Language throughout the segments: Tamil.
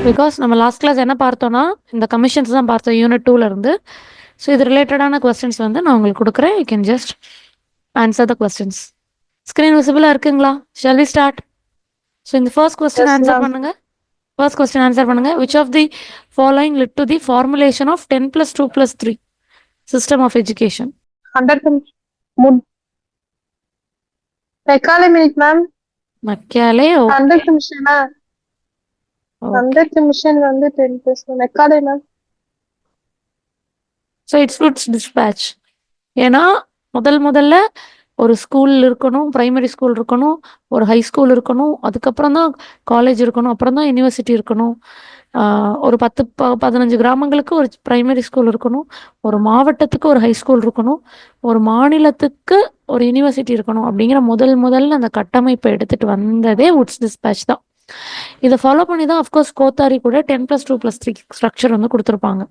பிகாஸ் நம்ம லாஸ்ட் கிளாஸ் என்ன பார்த்தோம்னா இந்த கமிஷன்ஸ் தான் பார்த்தோம் யூனிட் 2ல இருந்து. ஸோ இது ரிலேட்டடான கொஸ்டின்ஸ் வந்து நான் உங்களுக்கு கொடுக்குறேன். You can just answer the questions. Screen விசிபிளாக இருக்குங்களா? Shall we start? ஸோ இந்த first question Yes, answer ma'am. பண்ணுங்க. ஃபர்ஸ்ட் கொஸ்டின் ஆன்சர் பண்ணுங்க. Which of the following led to the formulation of 10 plus 2 plus 3 system of education? 100 Mecale minute, ma'am. மக்கியாலே 100 mission, ma'am. Okay. 100 mission வந்து 10 plus Mecale, ma'am. So it's dispatch. ஏன்னா முதல்ல ஒரு ஸ்கூல் இருக்கணும், பிரைமரி ஸ்கூல் இருக்கணும், ஒரு ஹை ஸ்கூல் இருக்கணும், அதுக்கப்புறம் தான் காலேஜ் இருக்கணும், அப்புறம் தான் யூனிவர்சிட்டி இருக்கணும். ஒரு 15 கிராமங்களுக்கு ஒரு பிரைமரி ஸ்கூல் இருக்கணும், ஒரு மாவட்டத்துக்கு ஒரு ஹை ஸ்கூல் இருக்கணும், ஒரு மாநிலத்துக்கு ஒரு யூனிவர்சிட்டி இருக்கணும். அப்படிங்கிற முதல்ல அந்த கட்டமைப்பை எடுத்துட்டு வந்ததே வுட்ஸ் டிஸ்பேட்ச் தான். இதை ஃபாலோ பண்ணி தான் அஃப்கோர்ஸ் கோத்தாரி கூட 10 + 2 + 3 ஸ்ட்ரக்சர் வந்து கொடுத்துருப்பாங்க.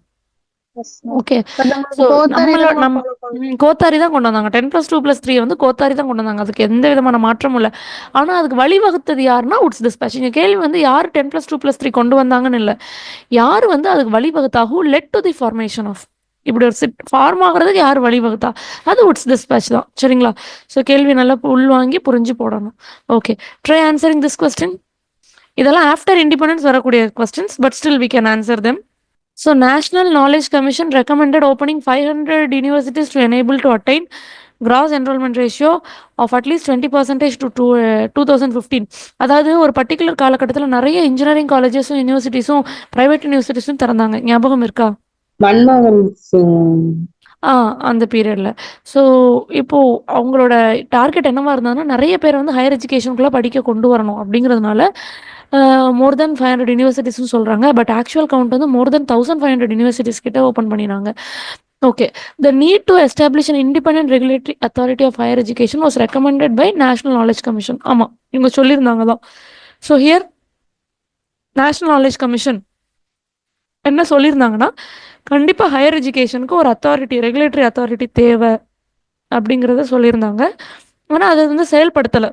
Yes, ma'am. ஓகே. But நம்ம ஸோ கோத்தாரி நம்மளோட தான் நம்ம follow பண்ணணும். கோத்தாரி தான் கொண்டு வந்தாங்க. 10 + 2 + 3 வந்து கோத்தாரி தான் கொண்டு வந்தாங்க. அதுக்கு எந்த விதமான மாற்றமும் இல்லை. ஆனால் அதுக்கு வழிவகுத்தது யாருன்னா வுட்ஸ் டிஸ்பேட்ச். இங்கே கேள்வி வந்து யார் 10 + 2 + 3 கொண்டு வந்தாங்கன்னு இல்லை, யார் வந்து அதுக்கு வழிவகுத்தா, who led to the formation of, இப்படி ஒரு ஃபார்ம் ஆகிறதுக்கு யார் வழிவகுத்தா, அது வுட்ஸ் டிஸ்பேட்ச் தான். சரிங்களா? ஸோ கேள்வி நல்லா உள்வாங்கி புரிஞ்சு போடணும். Okay, try answering this question. இதெல்லாம் ஆஃப்டர் இண்டிபெண்டன்ஸ் வரக்கூடிய questions, but still we can answer them. So, National Knowledge Commission recommended opening 500 universities to enable to attain gross enrollment ratio of at least 20% to 2015. அதாவது ஒரு பர்டிகுலர் காலகட்டத்தில் நிறைய இன்ஜினியரிங் காலேஜஸும் யூனிவர்சிட்டிஸும் பிரைவேட் யூனிவர்சிட்டிஸும் திறந்தாங்க. ஞாபகம் இருக்கா? மன்மோகன் சிங் அந்த பீரியடில். ஸோ இப்போது அவங்களோட டார்கெட் என்னவா இருந்ததுன்னா, நிறைய பேர் வந்து ஹையர் எஜுகேஷனுக்குள்ளே படிக்க கொண்டு வரணும் அப்படிங்கிறதுனால மோர் தென் 500 யூனிவர்சிட்டிஸ்னு சொல்கிறாங்க. பட் ஆக்சுவல் கவுண்ட் வந்து மோர் தென் 1500 யூனிவர்சிட்டிஸ் கிட்ட ஓப்பன் பண்ணினாங்க. Okay, the need to establish an independent regulatory authority of higher education was recommended by national knowledge commission. ஆமாம், இவங்க சொல்லியிருந்தாங்க தான். So here national knowledge commission என்ன சொல்லியிருந்தாங்கன்னா, கண்டிப்பாக ஹையர் எஜுகேஷனுக்கு ஒரு அத்தாரிட்டி, ரெகுலேட்டரி அத்தாரிட்டி தேவை அப்படிங்கிறத சொல்லியிருந்தாங்க. ஆனால் அதை வந்து செயல்படுத்தலை.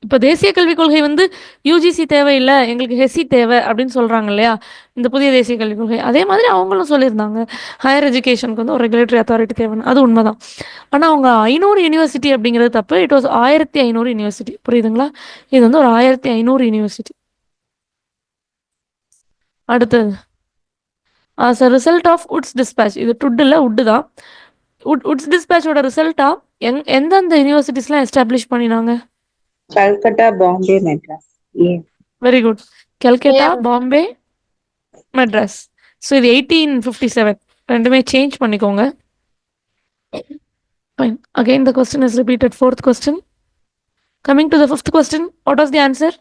இப்போ தேசிய கல்விக் கொள்கை வந்து யூஜிசி தேவையில்லை, எங்களுக்கு ஹெசி தேவை அப்படின்னு சொல்கிறாங்க இல்லையா, இந்த புதிய தேசிய கல்விக் கொள்கை. அதே மாதிரி அவங்களும் சொல்லியிருந்தாங்க ஹையர் எஜுகேஷனுக்கு வந்து ஒரு ரெகுலேட்டரி அத்தாரிட்டி தேவைன்னு. அது உண்மைதான். ஆனால் அவங்க 500 யூனிவர்சிட்டி அப்படிங்கிறது தப்பு. It was 1500 university. புரியுதுங்களா? இது வந்து ஒரு 1500 யூனிவர்சிட்டி. அடுத்தது, as a result of Woods dispatch, இது டுட் இல்லை உட்டு தான். வுட்ஸ் டிஸ்பேட்சோட ரிசல்ட்டா எந்தெந்த யூனிவர்சிட்டிஸ்லாம் எஸ்டாப்ளிஷ் பண்ணினாங்க? Calcutta, Bombay, Madras. Very good. Calcutta, Bombay, Madras. So இது 1857. ரெண்டுமே சேஞ்ச் பண்ணிக்கோங்க. Fine. Again, the question is repeated. Fourth question. Coming to the fifth question, what was the answer?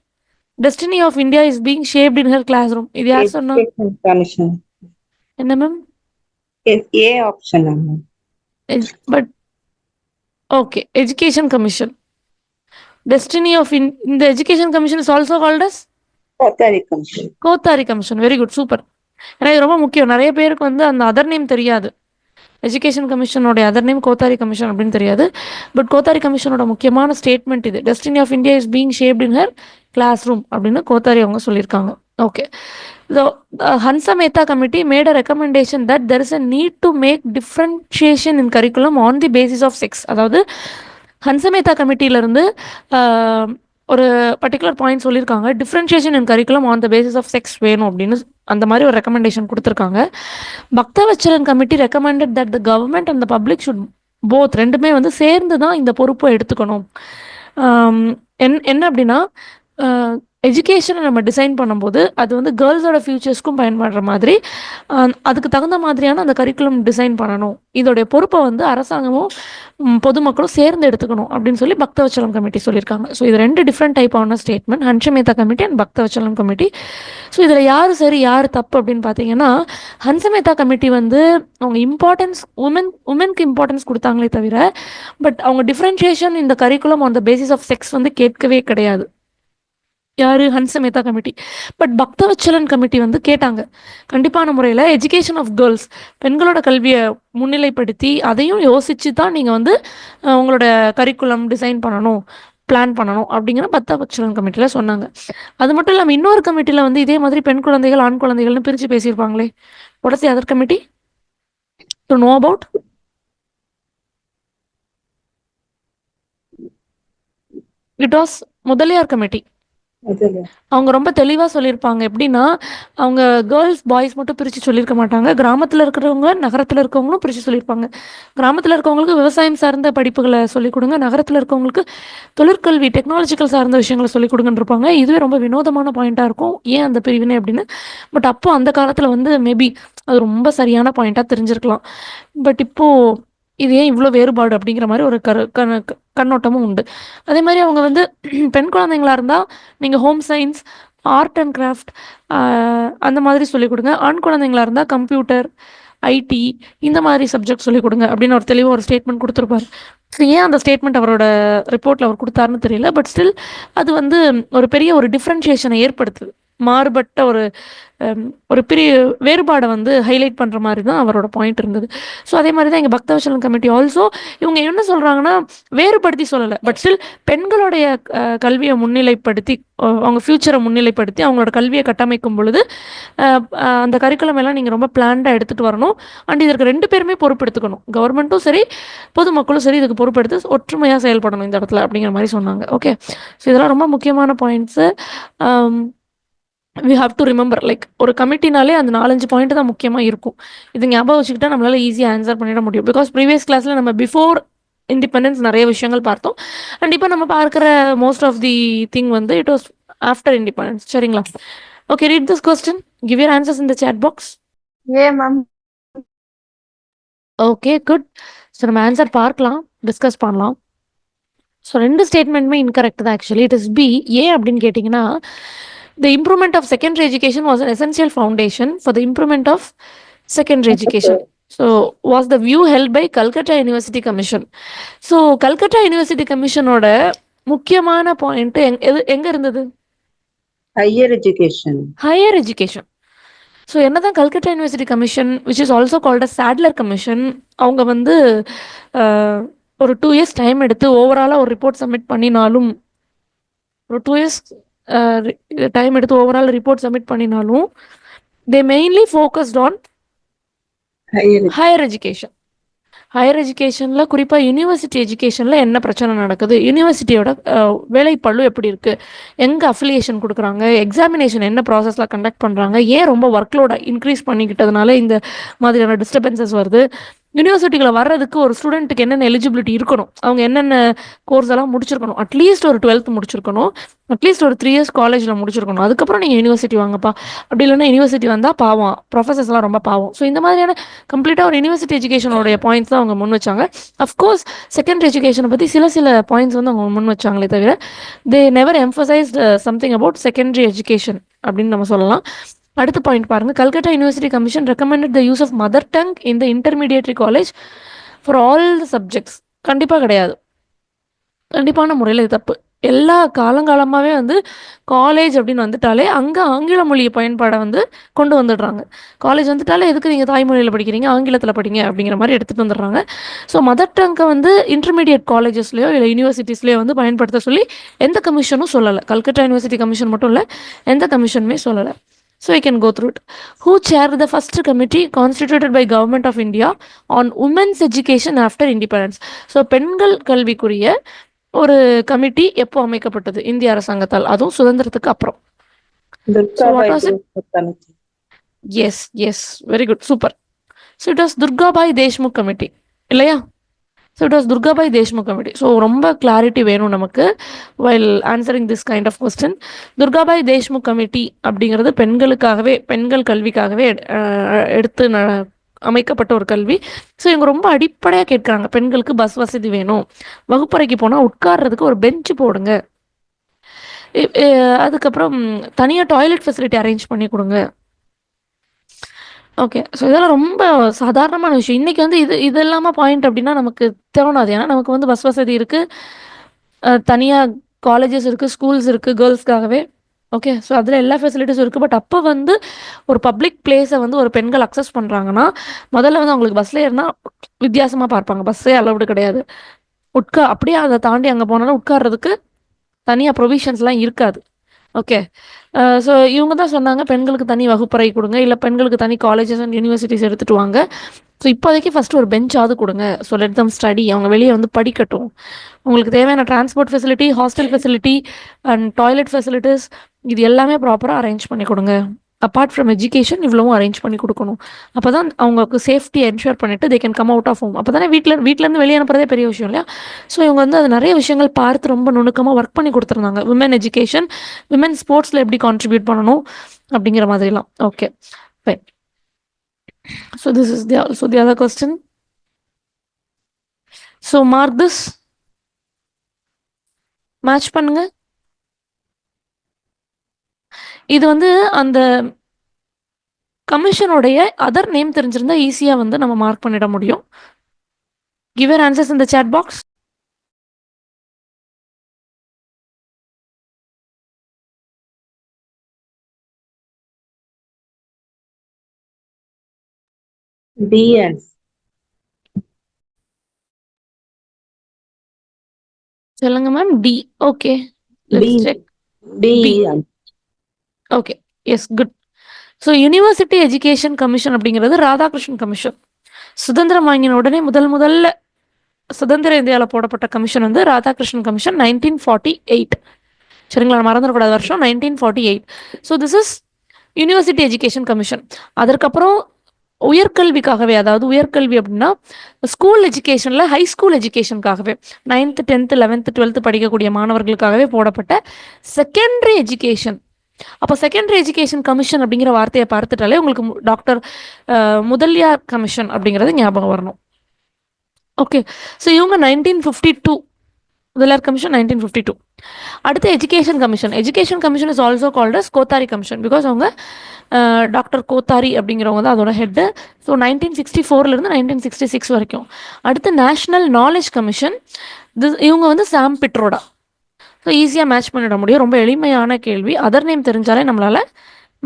Destiny of India is being shaped in her classroom. இது யார் சொன்னா? Education commission. என்ன ma'am? A option. But okay, education commission. Destiny of இந்த education commission is also called as Kothari commission. Kothari commission. Very good, super. ஏன்னா இது ரொம்ப முக்கியம். நிறைய பேருக்கு வந்து அந்த அதர் நேம் தெரியாது. எஜுகேஷன் கமிஷனோட அதர் நேம் கோத்தாரி கமிஷன் அப்படின்னு தெரியாது. பட் கோத்தாரி கமிஷனோட முக்கியமான ஸ்டேட்மெண்ட் இது. Destiny of India is being shaped in her classroom அப்படின்னு கோத்தாரி அவங்க சொல்லியிருக்காங்க. Okay, so Hansa Mehta committee made a recommendation that there is a need to make differentiation in curriculum on the basis of sex. அதாவது ஹன்சா மேத்தா கமிட்டியிலேருந்து ஒரு பர்டிகுலர் பாயிண்ட் சொல்லியிருக்காங்க, differentiation in curriculum on the basis of sex வேணும் அப்படின்னு. அந்த மாதிரி ஒரு ரெக்கமெண்டேஷன் கொடுத்துருக்காங்க. Bhaktavatsalam committee recommended that the government and the public should both, ரெண்டுமே வந்து சேர்ந்து தான் இந்த பொறுப்பை எடுத்துக்கணும். என்ன அப்படின்னா, எஜுகேஷனை நம்ம டிசைன் பண்ணும்போது அது வந்து கேர்ள்ஸோட ஃபியூச்சர்ஸ்க்கும் பயன்படுற மாதிரி அதுக்கு தகுந்த மாதிரியான அந்த கரிக்குலம் டிசைன் பண்ணணும். இதோடைய பொறுப்பை வந்து அரசாங்கமும் பொதுமக்களும் சேர்ந்து எடுத்துக்கணும் அப்படின்னு சொல்லி பக்தவச்சலம் கமிட்டி சொல்லியிருக்காங்க. ஸோ இது ரெண்டு டிஃப்ரெண்ட் டைப்பான statement, Hansa Mehta committee and Bhaktavatsalam committee. So இதில் யார் சரி யார் தப்பு அப்படின்னு பார்த்தீங்கன்னா, ஹன்சமேத்தா கமிட்டி வந்து அவங்க இம்பார்ட்டன்ஸ் உமனுக்கு இம்பார்ட்டன்ஸ் கொடுத்தாங்களே தவிர, பட் அவங்க டிஃப்ரென்ஷியேஷன் இந்த curriculum on the basis of sex வந்து கேட்கவே கிடையாது. யார்? Hansa Mehta committee. But Bhaktavatsalam committee வந்து கேட்டாங்க. கண்டிப்பான முறையில் எஜுகேஷன் ஆஃப் கேர்ள்ஸ், பெண்களோட கல்வியை முன்னிலைப்படுத்தி அதையும் யோசித்து தான் நீங்கள் வந்து உங்களோட கரிக்குலம் டிசைன் பண்ணணும் பிளான் பண்ணணும் அப்படிங்கிற பத்தாபட்சம் கமிட்டியில் சொன்னாங்க. அது மட்டும் இல்லாமல் இன்னொரு கமிட்டியில் வந்து இதே மாதிரி பெண் குழந்தைகள் ஆண் குழந்தைகள்னு பிரித்து பேசியிருப்பாங்களே. What is the other committee to know about? It was Mudaliar committee. அதுல அவங்க ரொம்ப தெளிவாக சொல்லியிருப்பாங்க. எப்படின்னா, அவங்க கேர்ள்ஸ் பாய்ஸ் மட்டும் பிரித்து சொல்லியிருக்க மாட்டாங்க. கிராமத்தில் இருக்கிறவங்க நகரத்தில் இருக்கவங்களும் பிரித்து சொல்லியிருப்பாங்க. கிராமத்தில் இருக்கவங்களுக்கு விவசாயம் சார்ந்த படிப்புகளை சொல்லிக் கொடுங்க, நகரத்தில் இருக்கவங்களுக்கு தொழிற்கல்வி டெக்னாலஜிக்கல் சார்ந்த விஷயங்களை சொல்லிக் கொடுங்கன்னு இருப்பாங்க. இதுவே ரொம்ப வினோதமான பாயிண்ட்டாக இருக்கும், ஏன் அந்த பிரிவினை அப்படின்னு. பட் அப்போ அந்த காலத்தில் வந்து மேபி அது ரொம்ப சரியான பாயிண்ட்டாக தெரிஞ்சிருக்கலாம். பட் இப்போது இது ஏன் இவ்வளோ வேறுபாடு அப்படிங்கிற மாதிரி ஒரு கண்ணோட்டமும் உண்டு. அதே மாதிரி அவங்க வந்து பெண் குழந்தைங்களா இருந்தால் நீங்கள் home science, art and craft அந்த மாதிரி சொல்லிக் கொடுங்க. ஆண் குழந்தைங்களா இருந்தால் கம்ப்யூட்டர், ஐடி இந்த மாதிரி சப்ஜெக்ட் சொல்லிக் கொடுங்க அப்படின்னு ஒரு தெளிவாக ஒரு ஸ்டேட்மெண்ட் கொடுத்துருப்பார். ஸோ ஏன் அந்த ஸ்டேட்மெண்ட் அவரோட ரிப்போர்ட்டில் அவர் கொடுத்தாருன்னு தெரியல. பட் ஸ்டில் அது வந்து ஒரு பெரிய ஒரு டிஃப்ரென்ஷியேஷனை ஏற்படுத்துது. மாறுபட்ட ஒரு பெரிய வேறுபாடை வந்து ஹைலைட் பண்ணுற மாதிரி தான் அவரோட பாயிண்ட் இருந்தது. ஸோ அதே மாதிரி தான் எங்கள் பக்தவச்சலம் கமிட்டி ஆல்சோ இவங்க என்ன சொல்கிறாங்கன்னா, வேறுபடுத்தி சொல்லலை, பட் ஸ்டில் பெண்களுடைய கல்வியை முன்னிலைப்படுத்தி அவங்க ஃப்யூச்சரை முன்னிலைப்படுத்தி அவங்களோட கல்வியை கட்டமைக்கும் பொழுது அந்த கரிக்குலம் எல்லாம் நீங்கள் ரொம்ப பிளான்டாக எடுத்துகிட்டு வரணும். அண்ட் இதற்கு 2 பேருமே பொறுப்பெடுத்துக்கணும். கவர்மெண்ட்டும் சரி, பொதுமக்களும் சரி இதுக்கு பொறுப்பெடுத்து ஒற்றுமையாக செயல்படணும் இந்த இடத்துல அப்படிங்கிற மாதிரி சொன்னாங்க. ஓகே, ஸோ இதெல்லாம் ரொம்ப முக்கியமான points. We have to remember, like ஒரு கமிட்டினாலே அந்த 4-5 பாயிண்ட் தான் முக்கியமாக இருக்கும். இது ஞாபகம் வச்சுக்கிட்டா நம்மளால் ஈஸியாக ஆன்சர் பண்ணிட முடியும். பிகாஸ் ப்ரீவியஸ் கிளாஸில் நம்ம பிஃபோர் இண்டிபெண்டன்ஸ் நிறைய விஷயங்கள் பார்த்தோம். அண்ட் இப்போ நம்ம பார்க்குற மோஸ்ட் ஆஃப் தி திங் வந்து இட் வாஸ் ஆஃப்டர் இண்டிபெண்டன்ஸ். சரிங்களா? Okay, read this question, give your answers in the chat box. Ma'am. Okay, good. So நம்ம ஆன்சர் பார்க்கலாம், டிஸ்கஸ் பண்ணலாம். ஸோ 2 ஸ்டேட்மெண்ட்டுமே இன்கரெக்ட் தான் ஆக்சுவலி. It is B. ஏன் அப்படின்னு கேட்டிங்கன்னா, the improvement of secondary education was an essential foundation for the improvement of secondary education. So was the view held by Calcutta University Commission. So Calcutta University Commission ஓட முக்கியமான பாயிண்ட் எங்க இருந்தது? Higher education. Higher education. So என்னதான் Calcutta university commission, which is also called a Sadler commission, அவங்க வந்து ஒரு 2 years டைம் எடுத்து ஓவராலாக ஒரு ரிப்போர்ட் சப்மிட் பண்ணினாலும், ஒரு 2 years டைம் எடுத்து ஓவரால் ரிப்போர்ட் சப்மிட் பண்ணினாலும், they mainly focused on higher education. Higher எஜுகேஷனில் குறிப்பாக யூனிவர்சிட்டி எஜுகேஷனில் என்ன பிரச்சனை நடக்குது, யூனிவர்சிட்டியோட வேலைப்பளு எப்படி இருக்குது, எங்கே அஃபிலியேஷன் கொடுக்குறாங்க, எக்ஸாமினேஷன் என்ன ப்ராசஸில் கண்டக்ட் பண்ணுறாங்க, ஏன் ரொம்ப ஒர்க்லோட இன்க்ரீஸ் பண்ணிக்கிட்டதுனால இந்த மாதிரியான டிஸ்டர்பன்சஸ் வருது, யூனிவர்சிட்டிகளை வர்றதுக்கு ஒரு ஸ்டூடெண்ட்டுக்கு என்னென்ன எலிஜிபிலிட்டி இருக்கணும், அவங்க என்னென்ன கோர்ஸ் எல்லாம் முடிச்சிருக்கணும், அட்லீஸ்ட் ஒரு 12th முடிச்சிருக்கணும், அட்லீஸ்ட் ஒரு 3 years காலேஜில் முடிச்சிருக்கணும், அதுக்கப்புறம் நீங்கள் யூனிவர்சிட்டி வாங்கப்பா. அப்படி இல்லைன்னா யூனிவர்சிட்டி வந்தால் பாவம், ப்ரொஃபஸர்ஸ்லாம் ரொம்ப பாவம். ஸோ இந்த மாதிரியான கம்ப்ளீட்டாக ஒரு யூனிவர்சிட்டி எஜுகேஷனோடைய பாயிண்ட்ஸ் தான் அவங்க முன் வச்சாங்க. அஃப்கோர்ஸ் செகண்டரி எஜுகேஷனை பற்றி சில பாயிண்ட்ஸ் வந்து அவங்க முன் வச்சாங்களே தவிர, they never emphasized something about secondary education அப்படின்னு நம்ம சொல்லலாம். அடுத்த பாயிண்ட் பாருங்க, Calcutta university commission recommended the use of mother tongue in the intermediary college for all the subjects. கண்டிப்பாக கிடையாது, கண்டிப்பான முறையில் இது தப்பு. எல்லா காலங்காலமாகவே வந்து காலேஜ் அப்படின்னு வந்துட்டாலே அங்கே ஆங்கில மொழி பயன்பாடை வந்து கொண்டு வந்துடுறாங்க. காலேஜ் வந்துட்டாலே எதுக்கு நீங்கள் தாய்மொழியில் படிக்கிறீங்க, ஆங்கிலத்தில் படிங்க அப்படிங்கிற மாதிரி எடுத்துகிட்டு வந்துடுறாங்க. ஸோ மதர் டங்கை வந்து இன்டர்மீடியட் காலேஜஸ்லையோ இல்லை யூனிவர்சிட்டிஸ்லையோ வந்து பயன்படுத்த சொல்லி எந்த கமிஷனும் சொல்லலை. கல்கட்டா யூனிவர்சிட்டி கமிஷன் மட்டும் இல்லை, எந்த கமிஷனுமே சொல்லலை. So I can go through it. Who chaired the first committee constituted by Government of India on women's education after independence? So பெண்கள் கல்விக்குரிய ஒரு கமிட்டி எப்போ அமைக்கப்பட்டது இந்திய அரசாங்கத்தால், அதுவும் சுதந்திரத்துக்கு அப்புறம்? Yes yes, very good, super. So it was Durgabai Deshmukh committee இல்லையா? So it was Durgabai Deshmukh committee. So ரொம்ப கிளாரிட்டி வேணும் நமக்கு while answering this kind of question. Durgabai Deshmukh committee அப்படிங்கிறது பெண்களுக்காகவே, பெண்கள் கல்விக்காகவே எடுத்து அமைக்கப்பட்ட ஒரு கல்வி. ஸோ இவங்க ரொம்ப அடிப்படையாக கேட்குறாங்க, பெண்களுக்கு பஸ் வசதி வேணும், வகுப்பறைக்கு போனால் உட்கார்றதுக்கு ஒரு பெஞ்சு போடுங்க, அதுக்கப்புறம் தனியாக டாய்லெட் ஃபெசிலிட்டி அரேஞ்ச் பண்ணி கொடுங்க. ஓகே, ஸோ இதெல்லாம் ரொம்ப சாதாரணமான விஷயம். இன்றைக்கி வந்து இது இல்லாமல் பாயிண்ட் அப்படின்னா நமக்கு தோணாது. ஏன்னா நமக்கு வந்து பஸ் வசதி இருக்குது, தனியாக காலேஜஸ் இருக்குது, ஸ்கூல்ஸ் இருக்குது கேர்ள்ஸ்க்காகவே. ஓகே, ஸோ அதில் எல்லா ஃபெசிலிட்டிஸும் இருக்குது. பட் அப்போ வந்து ஒரு பப்ளிக் பிளேஸை வந்து ஒரு பெண்கள் அக்சஸ் பண்ணுறாங்கன்னா முதல்ல வந்து அவங்களுக்கு பஸ்ஸில் ஏறினா வித்தியாசமாக பார்ப்பாங்க. பஸ்ஸே அலவுடு கிடையாது. அப்படியே அதை தாண்டி அங்கே போனாலும் உட்கார்றதுக்கு தனியாக ப்ரொவிஷன்ஸ்லாம் இருக்காது. ஓகே. ஸோ இவங்க தான் சொன்னாங்க பெண்களுக்கு தனி வகுப்பறை கொடுங்க, இல்லை பெண்களுக்கு தனி காலேஜஸ் அண்ட் யூனிவர்சிட்டிஸ் எடுத்துகிட்டு வாங்க. ஸோ இப்போதைக்கு ஃபஸ்ட்டு ஒரு பெஞ்சாவது கொடுங்க. ஸோ லெட் தம் ஸ்டடி, அவங்க வெளியே வந்து படிக்கட்டும். உங்களுக்கு தேவையான transport facility, hostel facility and toilet facilities இது எல்லாமே ப்ராப்பராக அரேஞ்ச் பண்ணி கொடுங்க. அப்பார்ட் ஃப்ரம் எஜுகேஷன் இவ்வளவும் அரேஞ்ச் பண்ணி கொடுக்கணும். அப்போ தான் அவங்களுக்கு சேஃப்டி என்ஷூர் பண்ணிவிட்டு they can come out of home. அப்போ தானே வீட்டிலேருந்து வெளியே அனுப்புறதே பெரிய விஷயம் இல்லையா? ஸோ இவங்க வந்து அது நிறைய விஷயங்கள் பார்த்து ரொம்ப நுணுக்கமாக ஒர்க் பண்ணி கொடுத்துருந்தாங்க. விமன் எஜுகேஷன், விமன் ஸ்போர்ட்ஸில் எப்படி கான்ட்ரிபியூட் பண்ணணும் அப்படிங்கிற மாதிரிலாம். Okay fine. So this is the other question. So mark this, match பண்ணுங்க. இது வந்து அந்த கமிஷனுடைய அதர் நேம் தெரிஞ்சிருந்தா ஈஸியாக வந்து நம்ம மார்க் பண்ணிட முடியும். Give your answers in the chat box. B and சொல்லுங்க ma'am. D. Okay, B. Let's check. B. B. Okay, yes, good. So university education commission அப்படிங்கிறது ராதாகிருஷ்ணன் கமிஷன். சுதந்திரம் வாங்கின உடனே முதல்ல சுதந்திர இந்தியாவில் போடப்பட்ட கமிஷன் வந்து ராதாகிருஷ்ணன் கமிஷன் 1948. சரிங்களா, மறந்துடக்கூடாத வருஷம் 1948. So this is university education commission. அதற்கப்புறம் உயர்கல்விக்காகவே, அதாவது உயர்கல்வி அப்படின்னா ஸ்கூல் எஜுகேஷனில் ஹை ஸ்கூல் எஜுகேஷனுக்காகவே 9th 10th 11th 12th படிக்கக்கூடிய மாணவர்களுக்காகவே போடப்பட்ட செகண்டரி எஜுகேஷன். அப்போ செகண்டரி எஜுகேஷன் கமிஷன் அப்படிங்கிற வார்த்தையை பார்த்துட்டாலே உங்களுக்கு டாக்டர் முதலியார் கமிஷன் அப்படிங்கிறது ஞாபகம் வரணும். ஓகே, ஸோ இவங்க 1952, முதலியார் கமிஷன் 1952. அடுத்து education commission. Education commission is also called as Kothari commission because அவங்க டாக்டர் கோத்தாரி அப்படிங்கிறவங்க தான் அதோட ஹெட்டு. ஸோ 1964 1966 வரைக்கும். அடுத்து நேஷ்னல் நாலேஜ் கமிஷன். இவங்க வந்து சாம் பிட்ரோடா. ஸோ ஈஸியாக மேட்ச் பண்ணிட முடியும். ரொம்ப எளிமையான கேள்வி, அதர் நேம் தெரிஞ்சாலே நம்மளால்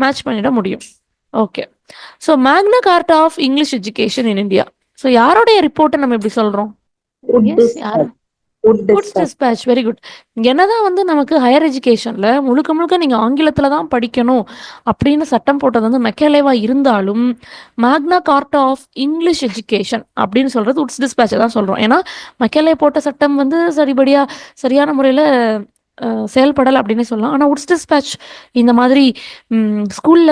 மேட்ச் பண்ணிட முடியும். Okay, so Magna Carta of English education in India. So யாருடைய ரிப்போர்ட்டை நம்ம எப்படி சொல்கிறோம்? யார்? Wood's despatch. Very good. என்னதான் வந்து நமக்கு ஹையர் எஜுகேஷனில் முழுக்க நீங்கள் ஆங்கிலத்தில் தான் படிக்கணும் அப்படின்னு சட்டம் போட்டது வந்து மெக்கலேவா இருந்தாலும் மேக்னா கார்ட்டா ஆஃப் இங்கிலீஷ் எஜுகேஷன் அப்படின்னு சொல்கிறது உட்ஸ் டிஸ்பேட்சை தான் சொல்கிறோம். ஏன்னா மெக்கலே போட்ட சட்டம் வந்து சரியான முறையில் செயல்படலை அப்படின்னு சொல்லலாம். ஆனால் உட்ஸ் டிஸ்பேட்ச் இந்த மாதிரி ஸ்கூலில்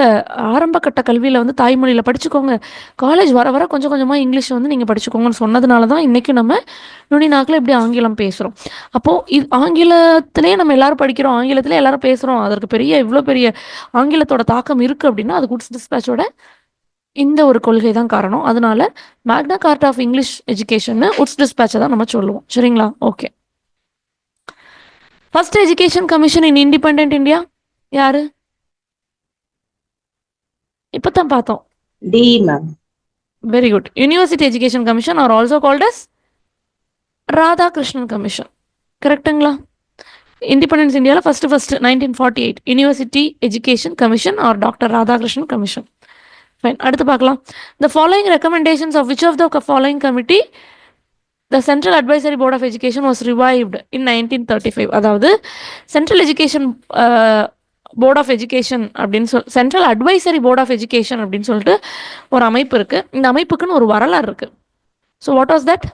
ஆரம்ப கட்ட கல்வியில் வந்து தாய்மொழியில் படிச்சுக்கோங்க, காலேஜ் வர வர கொஞ்சம் கொஞ்சமாக இங்கிலீஷ் வந்து நீங்கள் படிச்சுக்கோங்கன்னு சொன்னதுனால தான் இன்றைக்கி நம்ம நுனி நாக்கில் இப்படி ஆங்கிலம் பேசுகிறோம். அப்போது இது ஆங்கிலத்திலே நம்ம எல்லாரும் படிக்கிறோம், ஆங்கிலத்திலே எல்லாரும் பேசுகிறோம், அதற்கு இவ்வளோ பெரிய ஆங்கிலத்தோட தாக்கம் இருக்குது அப்படின்னா அது குட்ஸ் டிஸ்பேட்சோட இந்த ஒரு கொள்கை தான் காரணம். அதனால Magna Carta of English education Wood's டிஸ்பேட்சை தான் நம்ம சொல்லுவோம். சரிங்களா? Okay. First education commission in independent India யாரு? இப்போ தான் பார்த்தோம். D, ma'am. Very good. University education commission are also called as Radhakrishnan commission. கரெக்டுங்களா? இண்டிபெண்டன்ஸ் இந்தியாவில் first 1948 university education commission or doctor Radhakrishnan commission. Fine, அடுத்து பார்க்கலாம். The following recommendations of which of the following committee the central advisory board of education was revived இன் 1935. அதாவது central education board of education அப்படின்னு central advisory board of education அப்படின்னு சொல்லிட்டு ஒரு அமைப்பு இருக்குது. இந்த அமைப்புக்குன்னு ஒரு வரலாறு இருக்குது. So what was that?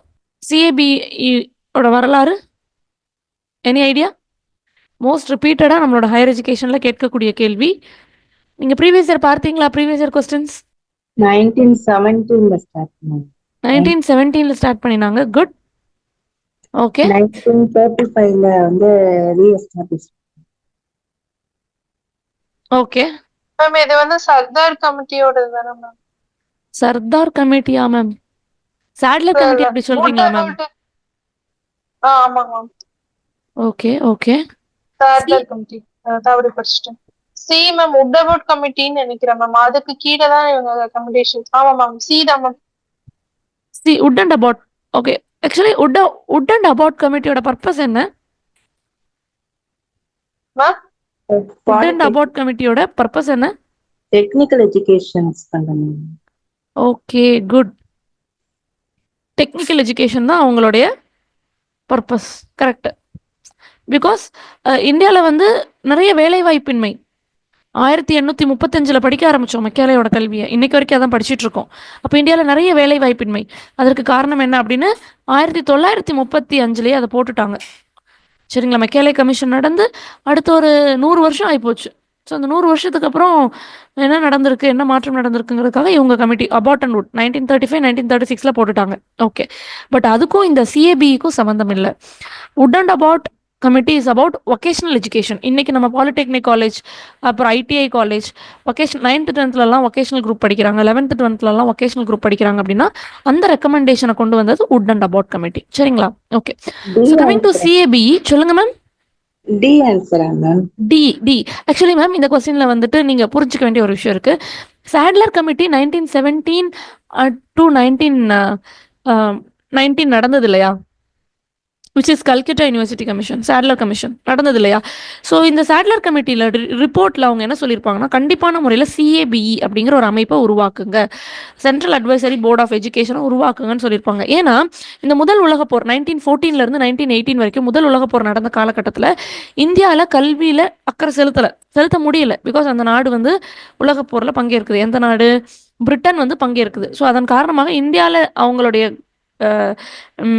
சிஏபியோட வரலாறு எனி ஐடியா? மோஸ்ட் ரிப்பீட்டடாக நம்மளோட ஹையர் எஜுகேஷனில் கேட்கக்கூடிய கேள்வி. நீங்கள் ப்ரீவியஸ் இயர் பார்த்தீங்களா? ப்ரீவியஸ் இயர் கொஸ்டின்ஸ் 1917 ஸ்டார்ட் பண்ணாங்க. 1917 ஸ்டார்ட் பண்ணினாங்க. குட். ஓகே. 1935 வந்து ரீஎஸ்டாப்ளிஷ். ஓகே மேம் இது வந்து சர்தார் கமிட்டியோட தானே மேம்? சர்தார் கமிட்டியா மேம்? சாட்லர் கமிட்டி அப்படி சொல்றீங்களா மேம்? ஆமாங்க மேம். Okay okay. சர்தார் கமிட்டி தவறு படிச்சிட்டேன். சி மேம் உட் அபவுட் கமிட்டின்னு நினைக்கிறேன் மேம். அதுக்கு கீழே தான் இவங்க ரெக்கமெண்டேஷன். ஆமா மேம், சி தான் ma'am. C Wood and Abbott. Okay, actually Wood and Abbott கமிட்டியோட பர்பஸ் என்ன? மேம் உட் அண்ட் அபவுட் கமிட்டியோட பர்பஸ் என்ன? டெக்னிக்கல் எஜுகேஷன்ஸ் பண்ணணும். Okay, good. டெக்னிக்கல் எஜுகேஷன் தான் அவங்களுடைய பர்பஸ். கரெக்ட். பிகாஸ் இந்தியாவில் வந்து நிறைய வேலைவாய்ப்பின்மை. 1835 படிக்க ஆரம்பித்தோம் மெக்காலேயோட கல்வியை, இன்னைக்கு வரைக்கும் அதான் படிச்சுட்டு இருக்கோம். அப்போ இந்தியாவில் நிறைய வேலை வாய்ப்பின்மை. அதற்கு காரணம் என்ன அப்படின்னு 1935 அதை போட்டுட்டாங்க. சரிங்களா? மெக்காலே கமிஷன் நடந்து அடுத்த ஒரு 100 வருஷம் ஆகிப்போச்சு. ஸோ அந்த 100 வருஷத்துக்கு அப்புறம் என்ன நடந்திருக்கு, என்ன மாற்றம் நடந்திருக்குங்கிறதுக்காக இவங்க கமிட்டி அபார்ட் அண்ட் வுட் 1935 1936 போட்டுட்டாங்க. ஓகே, பட் அதுக்கும் இந்த சிஏபிக்கும் சம்மந்தம் இல்லை. Wood and Abbott committee is about vocational education. இன்னைக்கு நம்ம பாலிடெக்னிக் காலேஜ், அப்புறம் ஐடிஐ காலேஜ், வொகேஷன் 9th 10thலலாம் வொகேஷனல் குரூப் படிக்கிறாங்க, 11th 12thலலாம் வொகேஷனல் குரூப் படிக்கிறாங்க அப்படின்னா அந்த ரெக்கமெண்டேஷனை கொண்டு வந்தது வுட் அண்ட் அபார்ட் கமிட்டி. சரிங்களா? Okay, so coming to CAB, சொல்லுங்க மேம். டி ஆன்சரா மேம்? டி ஆக்சுவலி மேம் இந்த கொஸ்டின்ல வந்துட்டு நீங்க புரிஞ்சுக்க வேண்டிய ஒரு விஷயம் இருக்கு. சாட்லர் கமிட்டி 1917 to 1919 நடந்தது இல்லையா? Which is Calcutta university commission, Sadler commission நடந்தது இல்லையா? ஸோ இந்த சாட்லர் கமிட்டியில் ரிப்போர்ட்டில் அவங்க என்ன சொல்லியிருப்பாங்கன்னா, கண்டிப்பான முறையில் சிஏபிஇ அப்படிங்கிற ஒரு அமைப்பை உருவாக்குங்க, சென்ட்ரல் அட்வைசரி போர்ட் ஆஃப் எஜுகேஷனை உருவாக்குங்கன்னு சொல்லியிருப்பாங்க. ஏன்னா இந்த முதல் உலகப்போர் 1914 1918 வரைக்கும் முதல் உலகப்போர் நடந்த காலகட்டத்தில் இந்தியாவில் கல்வியில் அக்கறை செலுத்த முடியல. பிகாஸ் அந்த நாடு வந்து உலகப்போரில் பங்கேற்குது. எந்த நாடு? பிரிட்டன் வந்து பங்கேற்குது. ஸோ அதன் காரணமாக இந்தியாவில் அவங்களுடைய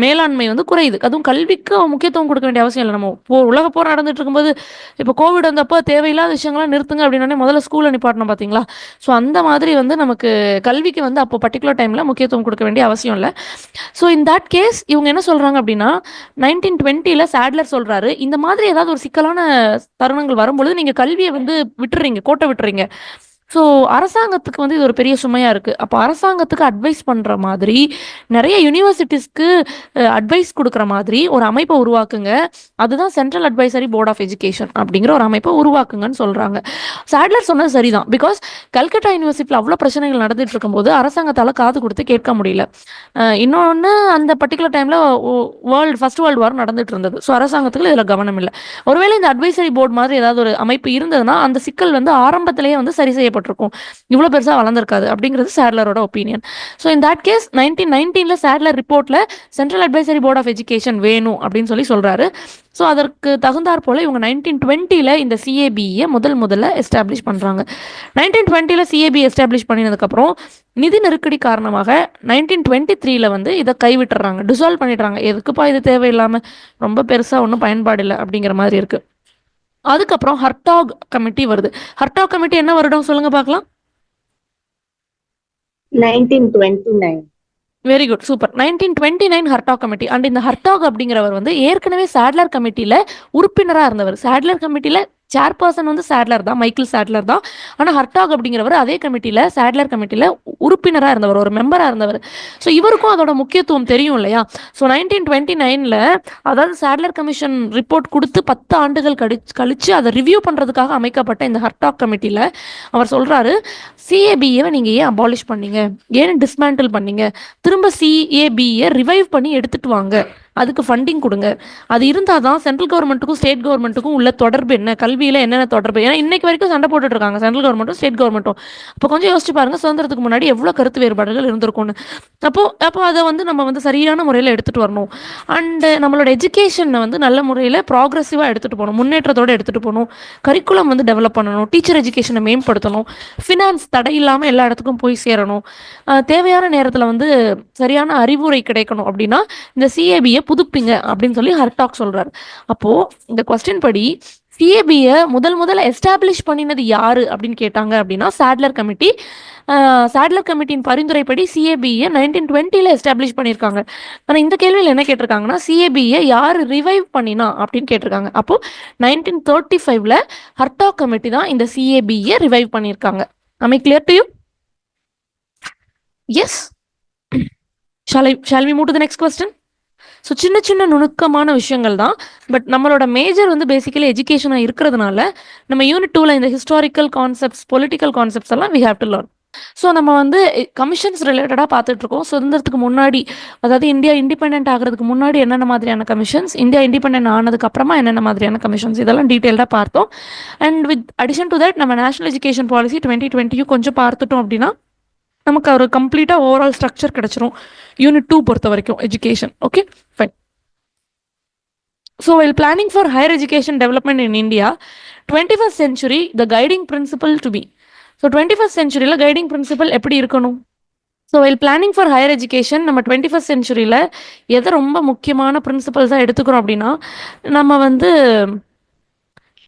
மேலாண்மை வந்து குறையுது. அதுவும் கல்விக்கு முக்கியத்துவம் கொடுக்க வேண்டிய அவசியம் இல்லை. நம்ம உலக போர் நடந்துட்டு இருக்கும்போது இப்போ கோவிட் வந்தப்போ தேவையில்லாத விஷயங்கள்லாம் நிறுத்துங்க அப்படின்னே முதல்ல ஸ்கூலில் நிப்பாட்டணும் பார்த்தீங்களா? ஸோ அந்த மாதிரி வந்து நமக்கு கல்விக்கு வந்து அப்போ பர்டிகுலர் டைமில் முக்கியத்துவம் கொடுக்க வேண்டிய அவசியம் இல்லை. ஸோ இன் தட் கேஸ் இவங்க என்ன சொல்கிறாங்க அப்படின்னா, 1920 சாட்லர் சொல்கிறாரு, இந்த மாதிரி ஏதாவது ஒரு சிக்கலான தருணங்கள் வரும்பொழுது நீங்கள் கல்வியை வந்து விட்டுறீங்க, கோட்டை விட்டுறீங்க. ஸோ அரசாங்கத்துக்கு வந்து இது ஒரு பெரிய சுமையாக இருக்குது. அப்போ அரசாங்கத்துக்கு அட்வைஸ் பண்ணுற மாதிரி, நிறைய யூனிவர்சிட்டிஸ்க்கு அட்வைஸ் கொடுக்குற மாதிரி ஒரு அமைப்பை உருவாக்குங்க. அதுதான் central advisory board of education அப்படிங்கிற ஒரு அமைப்பை உருவாக்குங்கன்னு சொல்கிறாங்க. சாட்லர் சொன்னது சரிதான். பிகாஸ் கல்கட்டா யூனிவர்சிட்டியில் அவ்வளோ பிரச்சனைகள் நடந்துட்டு இருக்கும்போது அரசாங்கத்தால் காது கொடுத்து கேட்க முடியல. இன்னொன்று, அந்த பர்டிகுலர் டைமில் ஃபர்ஸ்ட் வேர்ல்டு வார் நடந்துட்டு இருந்தது. ஸோ அரசாங்கத்துக்கு இதில் கவனம் இல்லை. ஒருவேளை இந்த அட்வைசரி போர்டு மாதிரி ஏதாவது ஒரு அமைப்பு இருந்ததுன்னா அந்த சிக்கல் வந்து ஆரம்பத்திலேயே வந்து சரி செய்யப்பட்டிருக்கும், இவ்வளோ பெருசாக வளர்ந்துருக்காது அப்படிங்கிறது சாட்லரோட ஒப்பீனியன். So in that case 1919 Sadler ரிப்போர்ட்டில் central advisory board of education வேணும் அப்படின்னு சொல்கிறாரு. ஸோ அதற்கு தகுந்தாற் போல் இவங்க 1920 இந்த சிஏபியை முதல்ல எஸ்டாப்ளிஷ் பண்ணுறாங்க. 1920 சிஏபி எஸ்டாப்ளிஷ் பண்ணினதுக்கப்புறம் நிதி நெருக்கடி காரணமாக 1923 வந்து இதை கைவிட்டுறாங்க, டிசால்வ் பண்ணிடுறாங்க. எதுக்குப்பா இது தேவையில்லாமல், ரொம்ப பெருசாக ஒன்றும் பயன்பாடு இல்லை அப்படிங்கிற மாதிரி இருக்குது. அதுக்கப்புறம் ஹர்டாக் கமிட்டி வருது. ஹர்டாக் கமிட்டி என்ன வருடம் சொல்லுங்க பார்க்கலாம்? 1929. Very good, super. 1929 Hartog committee. And இந்த ஹர்டாக் அப்படிங்கிறவர் வந்து ஏற்கனவே சாட்லர் கமிட்டியில் உறுப்பினராக இருந்தவர். சாட்லர் கமிட்டியில் சேர்பர்சன் வந்து சாட்லர் தான், மைக்கேல் சாட்லர் தான். ஆனால் ஹர்டாக் அப்படிங்கிறவர் அதே கமிட்டியில், சாட்லர் கமிட்டியில் உறுப்பினராக இருந்தவர், ஒரு மெம்பராக இருந்தவர். ஸோ இவருக்கும் அதோட முக்கியத்துவம் தெரியும் இல்லையா? ஸோ 1929 அதாவது சாட்லர் கமிஷன் ரிப்போர்ட் கொடுத்து 10 ஆண்டுகள் கழிச்சு அதை ரிவ்யூ பண்ணுறதுக்காக அமைக்கப்பட்ட இந்த ஹர்டாக் கமிட்டியில் அவர் சொல்கிறாரு, சிஏபிஏவை நீங்கள் ஏன் அபாலிஷ் பண்ணீங்க, ஏன் டிஸ்மேண்டில் பண்ணீங்க, திரும்ப சிஏபிஏ ரிவைவ் பண்ணி எடுத்துட்டு வாங்க, அதுக்கு ஃபண்டிங் கொடுங்க. அது இருந்தால் தான் சென்ட்ரல் கவர்மெண்ட்டுக்கும் ஸ்டேட் கவர்மெண்ட்டுக்கும் உள்ள தொடர்பு என்ன, கல்வியில் என்னென்ன தொடர்பு. ஏன்னா இன்னைக்கு வரைக்கும் சண்டை போட்டுட்டு இருக்காங்க சென்ட்ரல் கவர்மெண்ட்டும் ஸ்டேட் கவர்மெண்ட்டும். அப்போ கொஞ்சம் யோசிச்சு பாருங்க, சுதந்திரத்துக்கு முன்னாடி எவ்வளோ கருத்து வேறுபாடுகள் இருந்திருக்கும்னு. அப்போ அதை வந்து நம்ம வந்து சரியான முறையில் எடுத்துகிட்டு வரணும். அண்டு நம்மளோட எஜுகேஷனை வந்து நல்ல முறையில் ப்ராக்ரெசிவாக எடுத்துகிட்டு போகணும், முன்னேற்றத்தோடு எடுத்துகிட்டு போகணும். கரிக்குலம் வந்து டெவலப் பண்ணணும், டீச்சர் எஜுகேஷனை மேம்படுத்தணும், ஃபினான்ஸ் தடை இல்லாமல் எல்லா இடத்துக்கும் போய் சேரணும், தேவையான நேரத்தில் வந்து சரியான அறிவுரை கிடைக்கணும். அப்படின்னா இந்த சிஏபியை புதுப்பிங்க அப்படின்னு ஹர்டாக் சொல்றாரு. அப்போ இந்த கொஸ்டின் படி சிஏபியை முதல்ல எஸ்டாப்ளிஷ் பண்ணினது யாரு அப்படின்னு கேட்டாங்க அப்படின்னா சாட்லர் கமிட்டி. சாட்லர் கமிட்டியின் பரிந்துரைப்படி சிஏபியை 1920 எஸ்டாப்ளிஷ் பண்ணியிருக்காங்க. ஆனால் இந்த கேள்வியில் என்ன கேட்டிருக்காங்கன்னா, சிஏபியை யார் ரிவைவ் பண்ணினா அப்படின்னு கேட்டிருக்காங்க. அப்போ 1935 ஹர்டாக் கமிட்டி தான் இந்த சிஏபியை ரிவைவ் பண்ணியிருக்காங்க. Am I clear to you? Yes. Shall we move to the next question? So சின்ன நுணுக்கமான விஷயங்கள் தான். பட் நம்மளோட மேஜர் வந்து பேசிக்கலி எஜுகேஷனாக இருக்கிறதுனால நம்ம யூனிட் 2ல் இந்த ஹிஸ்டாரிக்கல் கான்செப்ட்ஸ், பொலிட்டிக்கல் கான்செப்ட்ஸ் எல்லாம் we have to learn. So நம்ம வந்து கமிஷன்ஸ் ரிலேட்டடாக பார்த்துட்ருக்கோம். சுதந்திரத்துக்கு முன்னாடி, அதாவது இந்தியா இண்டிபெண்ட் ஆகிறதுக்கு முன்னாடி என்னென்ன மாதிரியான கமிஷன்ஸ், இந்தியா இண்டிபெண்ட் ஆனதுக்கு அப்புறமா என்னென்ன மாதிரியான கமிஷன்ஸ், இதெல்லாம் டீட்டெயில்டாக பார்த்தோம். And with addition to that நம்ம நேஷனல் எஜுகேஷன் பாலிசி 2020 கொஞ்சம் பார்த்துட்டோம் அப்படின்னா நமக்கு ஒரு கம்ப்ளீட்டாக ஓவரால் ஸ்ட்ரக்சர் கிடச்சிரும் யூனிட் 2 பொறுத்த வரைக்கும் education. Okay, fine. So while planning for higher education development in India, 21st century, the guiding principle to be. So 21st century guiding principle எப்படி இருக்கணும்? So while planning for higher education நம்ம 21st சென்ச்சுரியில் எதை ரொம்ப முக்கியமான பிரின்சிபல்ஸாக எடுத்துக்கிறோம் அப்படின்னா, நம்ம வந்து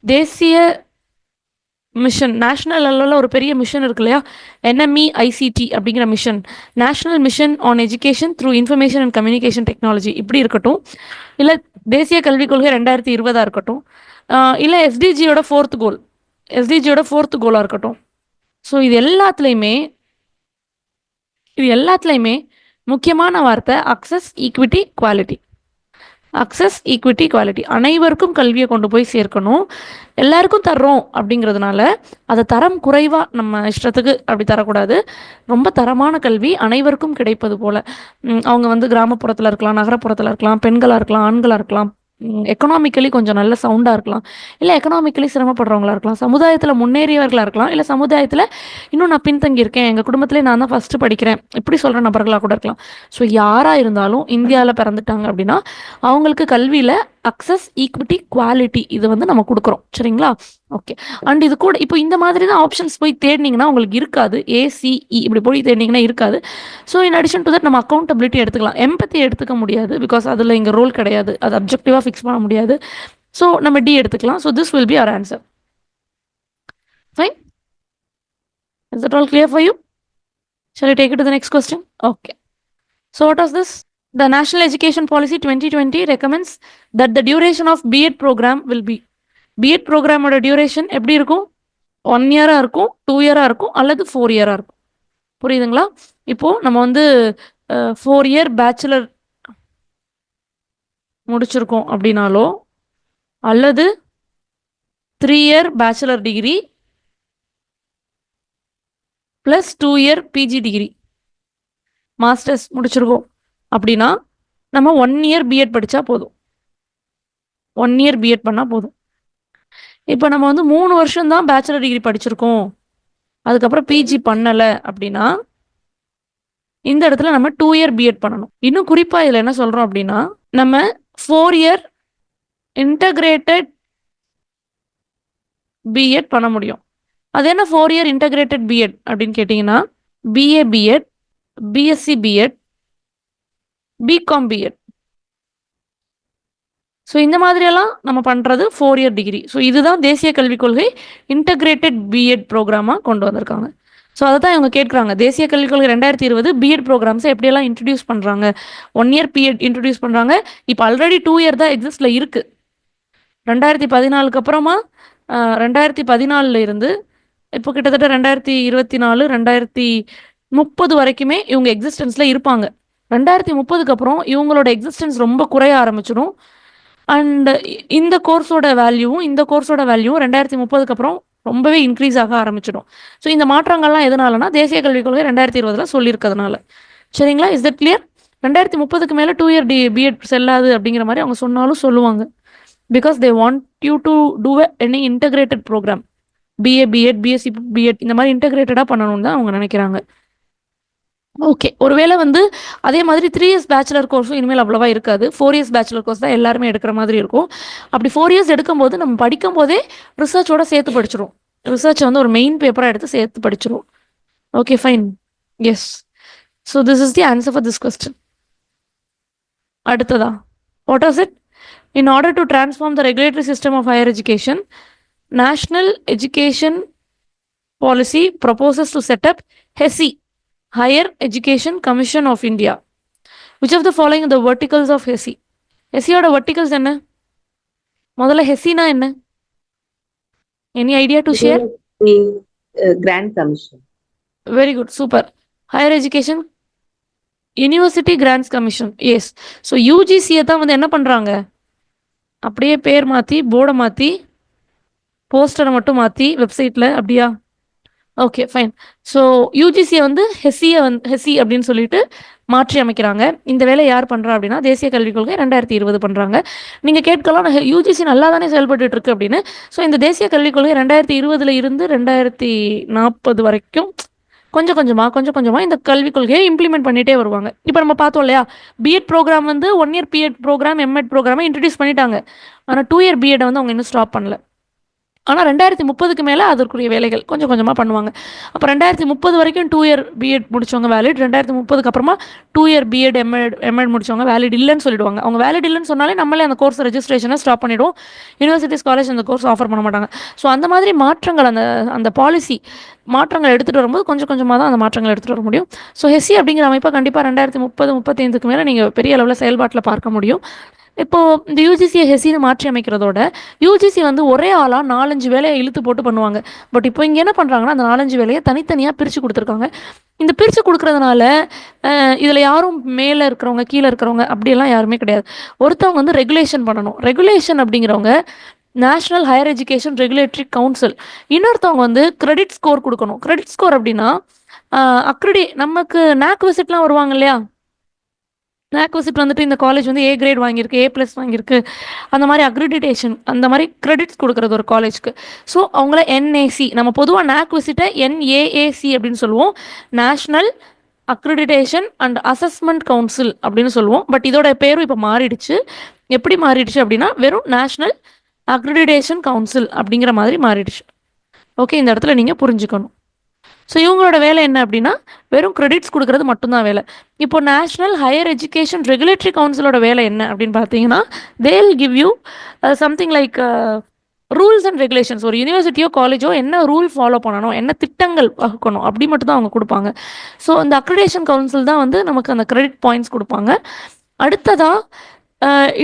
தேசிய மிஷன், நேஷ்னல் லெவலில் ஒரு பெரிய மிஷன் இருக்கு இல்லையா, NMEICT அப்படிங்கிற mission, national mission on education through information and communication technology இப்படி இருக்கட்டும், இல்லை தேசிய கல்விக் கொள்கை 2020 இருக்கட்டும், இல்லை எஸ்டிஜியோட ஃபோர்த் கோலாக இருக்கட்டும். ஸோ இது எல்லாத்துலேயுமே முக்கியமான வார்த்தை access, equity, quality. Access, equity, quality. அனைவருக்கும் கல்வியை கொண்டு போய் சேர்க்கணும். எல்லாருக்கும் தர்றோம் அப்படிங்கிறதுனால அதை தரம் குறைவாக நம்ம இஷ்டத்துக்கு அப்படி தரக்கூடாது. ரொம்ப தரமான கல்வி அனைவருக்கும் கிடைப்பது போல். அவங்க வந்து கிராமப்புறத்தில் இருக்கலாம், நகரப்புறத்தில் இருக்கலாம், பெண்களாக இருக்கலாம், ஆண்களாக இருக்கலாம், எக்கனாமிக்கலி கொஞ்சம் நல்ல சவுண்டாக இருக்கலாம், இல்லை எக்கனாமிக்கலி சிரமப்படுறவங்களா இருக்கலாம், சமுதாயத்தில் முன்னேறியவர்களாக இருக்கலாம், இல்லை சமுதாயத்தில் இன்னும் நான் பின்தங்கி இருக்கேன், எங்கள் குடும்பத்திலே நான் தான் ஃபஸ்ட்டு படிக்கிறேன், இப்படி சொல்கிற நபர்களாக கூட இருக்கலாம். ஸோ யாராக இருந்தாலும் இந்தியாவில் பிறந்துட்டாங்க அப்படின்னா அவங்களுக்கு கல்வியில் அக்சஸ், ஈக்விட்டி, குவாலிட்டி இது வந்து நம்ம கொடுக்குறோம். சரிங்களா? ஓகே. அண்ட் இது கூட இப்போ இந்த மாதிரி தான் ஆப்ஷன்ஸ் போய் தேடினீங்கன்னா உங்களுக்கு இருக்காது. ACE இப்படி போய் தேடினீங்கன்னா இருக்காது. So in addition to that நம்ம அக்கௌண்டபிலிட்டி எடுத்துக்கலாம். எம்பத்தி எடுத்துக்க முடியாது, பிகாஸ் அதில் இங்கே ரோல் கிடையாது, அது அப்ஜெக்டிவாக ஃபிக்ஸ் பண்ண முடியாது. ஸோ நம்ம D எடுத்துக்கலாம். So this will be our answer. Fine. Is that all clear for you? Shall I take it to the next question? Okay. So what was this? The National Education Policy 2020 recommends that the duration of B.Ed program will be. B.Ed program ஓட duration எப்படி இருக்கும்? 1 year இருக்கும், 2 year இருக்கும், அல்லது 4 year இருக்கும். புரியுதுங்களா? இப்போ நம்ம வந்து 4 year பேச்சுலர் முடிச்சிருக்கோம் அப்படின்னாலோ, அல்லது 3 year bachelor degree plus 2 year PG degree masters முடிச்சிருக்கோம் அப்படின்னா நம்ம 1 year B.Ed படித்தா போதும். 1 year B.Ed பண்ணால் போதும். இப்போ நம்ம வந்து 3 வருஷம் தான் பேச்சுலர் டிகிரி படிச்சிருக்கோம், அதுக்கப்புறம் PG பண்ணலை அப்படின்னா இந்த இடத்துல நம்ம 2 year B.Ed பண்ணணும். இன்னும் குறிப்பாக இதில் என்ன சொல்கிறோம் அப்படின்னா, நம்ம 4 year இன்டகிரேட்டட் B.Ed பண்ண முடியும். அது என்ன 4 year இன்டகிரேட்டட் B.Ed அப்படின்னு கேட்டிங்கன்னா, BA B.Ed, BSc B.Ed, BCom B.Ed. So இந்த மாதிரியெல்லாம் நம்ம பண்ணுறது 4 year டிகிரி. ஸோ இதுதான் தேசிய கல்விக் கொள்கை இன்டகிரேட்டட் B.Ed ப்ரோக்ராமாக கொண்டு வந்திருக்காங்க. ஸோ அதை தான் இவங்க கேட்குறாங்க, தேசிய கல்விக் கொள்கை 2020 B.Ed ப்ரோக்ராம்ஸை எப்படியெல்லாம் இன்ட்ரடியூஸ் பண்ணுறாங்க. 1 year B.Ed இன்ட்ரடியூஸ் பண்ணுறாங்க. இப்போ ஆல்ரெடி 2 year தான் எக்ஸிஸ்டில் இருக்குது. 2014 அப்புறமா 2014 இருந்து இப்போ கிட்டத்தட்ட 2024 2030 வரைக்குமே இவங்க எக்ஸிஸ்டன்ஸில் இருப்பாங்க. 2030க்கு அப்புறம் இவங்களோட எக்ஸிஸ்டன்ஸ் ரொம்ப குறைய ஆரம்பிச்சிடும். அண்ட் இந்த கோர்ஸோட வேல்யூவும் 2030க்கு அப்புறம் ரொம்பவே இன்க்ரீஸ் ஆக ஆரம்பிச்சிடும். ஸோ இந்த மாற்றங்கள்லாம் எதனாலனா தேசிய கல்விக் கொள்கை 2020 சொல்லியிருக்கிறதுனால. சரிங்களா? Is that clear? 2030க்கு மேலே 2 year B.Ed செல்லாது அப்படிங்கிற மாதிரி அவங்க சொன்னாலும் சொல்லுவாங்க. Because they want you to do any integrated programme, BA B.Ed, BSc B.Ed இந்த மாதிரி இன்டகிரேட்டடாக பண்ணணும்னு தான் அவங்க நினைக்கிறாங்க. ஓகே. ஒருவேளை வந்து அதே மாதிரி 3 years பேச்சுலர் கோர்ஸும் இனிமேல் அவ்வளோவா இருக்காது. 4 years பேச்சுலர் கோர்ஸ் தான் எல்லாருமே எடுக்கிற மாதிரி இருக்கும். அப்படி 4 years எடுக்கும்போது நம்ம படிக்கும் போதே ரிசர்ச்சோட சேர்த்து படிச்சிடும். ரிசர்ச்சை வந்து ஒரு மெயின் பேப்பராக எடுத்து சேர்த்து படிச்சிடும். Okay, fine. Yes. So this is the answer for this question. அடுத்ததா, what was it? In order to transform the regulatory system of higher education, national education policy proposes to set up HESI, Higher Education Commission of India. Which of the following are the verticals of HESI? HESI ஓட verticals என்ன? முதல்ல HESI-னா என்ன? Any idea to share? Grant Commission. Very good, super. Higher Education University Grants Commission. Yes. So UGC தான் வந்து என்ன பண்றாங்க? அப்படியே பேர் மாற்றி, போர்டை மாற்றி, போஸ்டரை மட்டும் மாற்றி வெப்சைட்டில், அப்படியா? Okay, fine. ஸோ யூஜிசியை வந்து HESI அப்படின்னு சொல்லிட்டு மாற்றி அமைக்கிறாங்க. இந்த வேலை யார் பண்ணுறா அப்படின்னா தேசிய கல்விக் கொள்கை 2020 பண்ணுறாங்க. நீங்கள் கேட்கலாம், UGC நல்லா தானே செயல்பட்டு இருக்கு அப்படின்னு. ஸோ இந்த தேசிய கல்விக் கொள்கை 2020 இருந்து 2040 வரைக்கும் கொஞ்சம் கொஞ்சமாக இந்த கல்விக் கொள்கையை இம்ப்ளிமெண்ட் பண்ணிகிட்டே வருவாங்க. இப்போ நம்ம பார்த்தோம் இல்லையா, பிஎட் ப்ரோக்ராம் வந்து 1 இயர் பிஎட் ப்ரோக்ராம் எம்எட் ப்ரோக்ராமை இன்ட்ரடியூஸ் பண்ணிட்டாங்க. ஆனால் 2 இயர் பிஎட்டை வந்து அவங்க இன்னும் ஸ்டாப் பண்ணல. ஆனால் 2030க்கு மேலே அதற்குரிய வேலைகள் கொஞ்சம் கொஞ்சமாக பண்ணுவாங்க. அப்போ 2030 வரைக்கும் 2 இயர் பிஎட் முடிச்சவங்க வேலிட், 2030க்கு அப்புறமா 2 இயர் பிஎட் எம்எட் முடிச்சவங்க வேலிட் இல்லைன்னு சொல்லிடுவாங்க. அவங்க வேலிட் இல்லைன்னு சொன்னாலே நம்மளே அந்த கோர்ஸ் ரெஜிஸ்ட்ரேஷனை ஸ்டாப் பண்ணிவிடுவோம். யூனிவர்சிட்டிஸ் காலேஜ் அந்த கோர்ஸ் ஆஃபர் பண்ண மாட்டாங்க. ஸோ அந்த மாதிரி மாற்றங்கள், அந்த பாலிசி மாற்றங்கள் எடுத்துகிட்டு வரும்போது கொஞ்சம் கொஞ்சமாக தான் அந்த மாற்றங்கள் எடுத்துகிட்டு வர முடியும். ஸோ ஹெசி அப்படிங்கிற அமைப்பை கண்டிப்பாக 2030-35க்கு மேலே நீங்கள் பெரிய அளவில் செயல்பாட்டில் பார்க்க முடியும். இப்போது இந்த யூஜிசியை ஹெசின்னு மாற்றி அமைக்கிறதோட யூஜிசி வந்து ஒரே ஆளாக 4-5 வேலையை இழுத்து போட்டு பண்ணுவாங்க. பட் இப்போ இங்கே என்ன பண்ணுறாங்கன்னா, அந்த 4-5 வேலையை தனித்தனியாக பிரித்து கொடுத்துருக்காங்க. இந்த பிரித்து கொடுக்குறதுனால இதில் யாரும் மேலே இருக்கிறவங்க கீழே இருக்கிறவங்க அப்படியெல்லாம் யாருமே கிடையாது. ஒருத்தவங்க வந்து ரெகுலேஷன் பண்ணணும். ரெகுலேஷன் அப்படிங்கிறவங்க national higher education regulatory council. இன்னொருத்தவங்க வந்து கிரெடிட் ஸ்கோர் கொடுக்கணும். கிரெடிட் ஸ்கோர் அப்படின்னா நமக்கு நேக் விசிட்லாம் வருவாங்க இல்லையா, நேக் விசிட் வந்துட்டு இந்த காலேஜ் வந்து ஏ கிரேட் வாங்கியிருக்கு, A+ வாங்கியிருக்கு, அந்த மாதிரி அக்ரிடிடேஷன், அந்த மாதிரி கிரெடிட்ஸ் கொடுக்குறது ஒரு காலேஜ்க்கு. ஸோ அவங்கள NAC, நம்ம பொதுவாக நேக் விசிட்டை NAAC அப்படின்னு சொல்லுவோம், national accreditation and assessment council அப்படின்னு சொல்லுவோம். பட் இதோட பேரும் இப்போ மாறிடுச்சு. எப்படி மாறிடுச்சு அப்படின்னா, வெறும் நேஷ்னல் அக்ரிடிடேஷன் கவுன்சில் அப்படிங்கிற மாதிரி மாறிடுச்சு. ஓகே, இந்த இடத்துல நீங்கள் புரிஞ்சுக்கணும். ஸோ இவங்களோட வேலை என்ன அப்படின்னா, வெறும் கிரெடிட்ஸ் கொடுக்கறது மட்டும்தான் வேலை. இப்போ நேஷ்னல் ஹையர் எஜுகேஷன் ரெகுலேட்டரி கவுன்சிலோட வேலை என்ன அப்படின்னு பார்த்தீங்கன்னா, தேல் give you something like rules and regulations. ஒரு யூனிவர்சிட்டியோ காலேஜோ என்ன ரூல் ஃபாலோ பண்ணணும், என்ன திட்டங்கள் வகுக்கணும், அப்படி மட்டும் தான் அவங்க கொடுப்பாங்க. ஸோ இந்த அக்ரிடேஷன் கவுன்சில் தான் வந்து நமக்கு அந்த கிரெடிட் பாயிண்ட்ஸ் கொடுப்பாங்க. அடுத்ததாக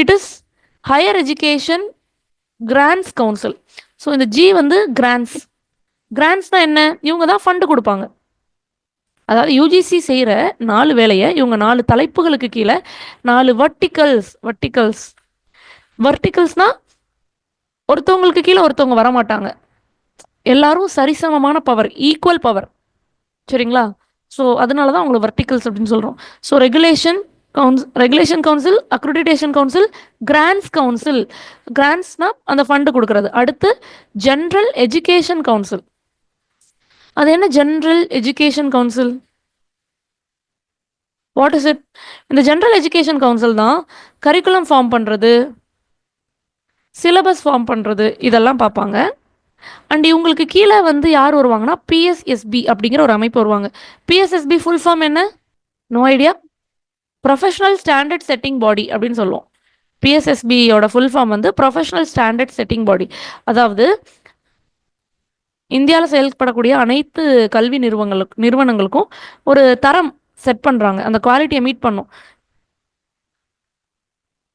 it is higher education grants council. So இந்த G வந்து கிராண்ட்ஸ்னா என்ன, இவங்க தான் ஃபண்டு கொடுப்பாங்க. அதாவது யூஜிசி செய்கிற 4 வேலையை இவங்க 4 தலைப்புகளுக்கு கீழே 4 வர்டிகல்ஸ்னா ஒருத்தவங்களுக்கு கீழே ஒருத்தவங்க வரமாட்டாங்க, எல்லாரும் சரிசமமான பவர், ஈக்குவல் பவர். சரிங்களா? ஸோ அதனால தான் அவங்களுக்கு வர்டிகல்ஸ் அப்படின்னு சொல்கிறோம். So regulation council, accreditation council, grants council. கிராண்ட்ஸ்னா அந்த ஃபண்டு கொடுக்கறது. அடுத்து ஜென்ரல் எஜுகேஷன் கவுன்சில். அது என்ன general education council, what is it? இந்த ஜென்ரல் எஜுகேஷன் கவுன்சில் தான் கரிக்குலம் ஃபார்ம் பண்ணுறது, சிலபஸ் ஃபார்ம் பண்ணுறது, இதெல்லாம் பார்ப்பாங்க. அண்ட் இவங்களுக்கு கீழே வந்து யார் வருவாங்கன்னா, PSSB அப்படிங்கிற ஒரு அமைப்பு வருவாங்க. PSSB ஃபுல் ஃபார்ம் என்ன? No idea. Professional standard setting body அப்படின்னு சொல்லுவோம். PSSBயோட ஃபுல் ஃபார்ம் வந்து ப்ரொஃபஷனல் ஸ்டாண்டர்ட் செட்டிங் பாடி. அதாவது இந்தியாவில் செயல்படக்கூடிய அனைத்து கல்வி நிறுவனங்களுக்கும் ஒரு தரம் செட் பண்ணுறாங்க. அந்த குவாலிட்டியை மீட் பண்ணும்.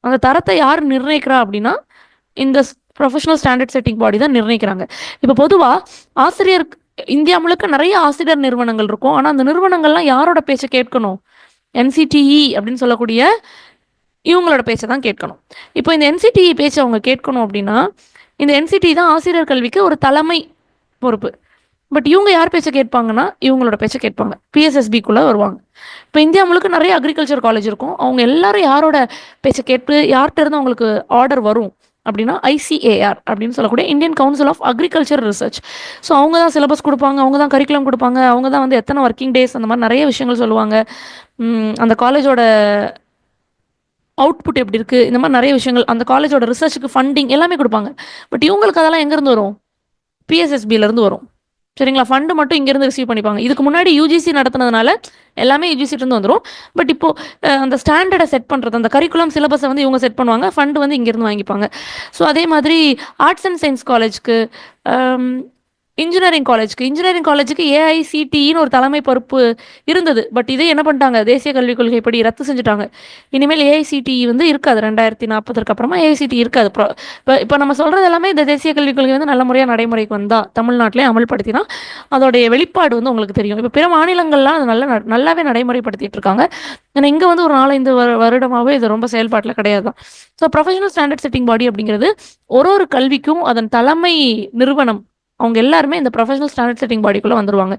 அந்த தரத்தை யார் நிர்ணயிக்கிறா அப்படின்னா, இந்த ப்ரொஃபஷனல் ஸ்டாண்டர்ட் செட்டிங் பாடி தான் நிர்ணயிக்கிறாங்க. இப்போ பொதுவாக இந்தியா முழுக்க நிறைய ஆசிரியர் நிறுவனங்கள் இருக்கும். ஆனால் அந்த நிறுவனங்கள்லாம் யாரோட பேச்சை கேட்கணும்? NCTE அப்படின்னு சொல்லக்கூடிய இவங்களோட பேச்சை தான் கேட்கணும். இப்போ இந்த NCTE பேச்சை அவங்க கேட்கணும் அப்படின்னா, இந்த NCTE தான் ஆசிரியர் கல்விக்கு ஒரு தலைமை பொறுப்பு. பட் இவங்க யார் பேச்சை கேட்பாங்கன்னா, இவங்களோட பேச்சை கேட்பாங்க, PSSBக்குள்ளே வருவாங்க. இப்போ இந்தியா முழுக்க நிறைய அக்ரிகல்ச்சர் காலேஜ் இருக்கும். அவங்க எல்லாரும் யாரோட பேச்சை கேட்டு யார்கிட்ட இருந்து அவங்களுக்கு ஆர்டர் வரும் அப்படின்னா, ICAR அப்படின்னு சொல்லக்கூடிய Indian council of agriculture research. So அவங்க தான் சிலபஸ் கொடுப்பாங்க, அவங்க தான் கரிக்குலம் கொடுப்பாங்க, அவங்க தான் வந்து எத்தனை ஒர்க்கிங் டேஸ், அந்த மாதிரி நிறைய விஷயங்கள் சொல்லுவாங்க. அந்த காலேஜோட அவுட்புட் எப்படி இருக்குது, இந்த மாதிரி நிறைய விஷயங்கள், அந்த காலேஜோட ரிசர்ச்சுக்கு ஃபண்டிங் எல்லாமே கொடுப்பாங்க. பட் இவங்களுக்கு அதெல்லாம் எங்கேருந்து வரும்? PSSBலேருந்து வரும். சரிங்களா? ஃபண்டு மட்டும் இங்கேருந்து ரிசீவ் பண்ணிப்பாங்க. இதுக்கு முன்னாடி யூஜிசி நடத்துனதுனால எல்லாமே யூஜிசிலேருந்து வந்துடும். பட் இப்போது அந்த ஸ்டாண்டர்டை செட் பண்ணுறது, அந்த கரிக்குலம் சிலபஸை வந்து இவங்க செட் பண்ணுவாங்க, ஃபண்டு வந்து இங்கேருந்து வாங்கிப்பாங்க. ஸோ அதே மாதிரி ஆர்ட்ஸ் அண்ட் சயின்ஸ் காலேஜுக்கு, இன்ஜினியரிங் காலேஜுக்கு AICTEன்னு ஒரு தலைமை பொறுப்பு இருந்தது. பட் இதே என்ன பண்ணிட்டாங்க, தேசிய கல்விக் கொள்கைப்படி ரத்து செஞ்சுட்டாங்க. இனிமேல் AICTE வந்து இருக்காது. 2040க்கு அப்புறமா AICTE இருக்காது. இப்போ நம்ம சொல்கிறது எல்லாமே இந்த தேசிய கல்விக் கொள்கை வந்து நல்ல முறையாக நடைமுறைக்கு வந்தால், தமிழ்நாட்டிலே அமல்படுத்தினா அதோடைய வெளிப்பாடு வந்து உங்களுக்கு தெரியும். இப்போ பிற மாநிலங்கள்லாம் அது நல்லாவே நடைமுறைப்படுத்திட்டு இருக்காங்க. ஏன்னா இங்கே வந்து ஒரு 4-5 வருடமாகவே இது ரொம்ப செயல்பாட்டில் கிடையாது தான். ஸோ ப்ரொஃபஷனல் ஸ்டாண்டர்ட் செட்டிங் பாடி அப்படிங்கிறது ஒரு கல்விக்கும் அதன் தலைமை நிறுவனம், அவங்க எல்லாருமே இந்த ப்ரொஃபஷனல் ஸ்டாண்டர்ட் செட்டிங் பாடிக்குள்ளே வந்துருவாங்க.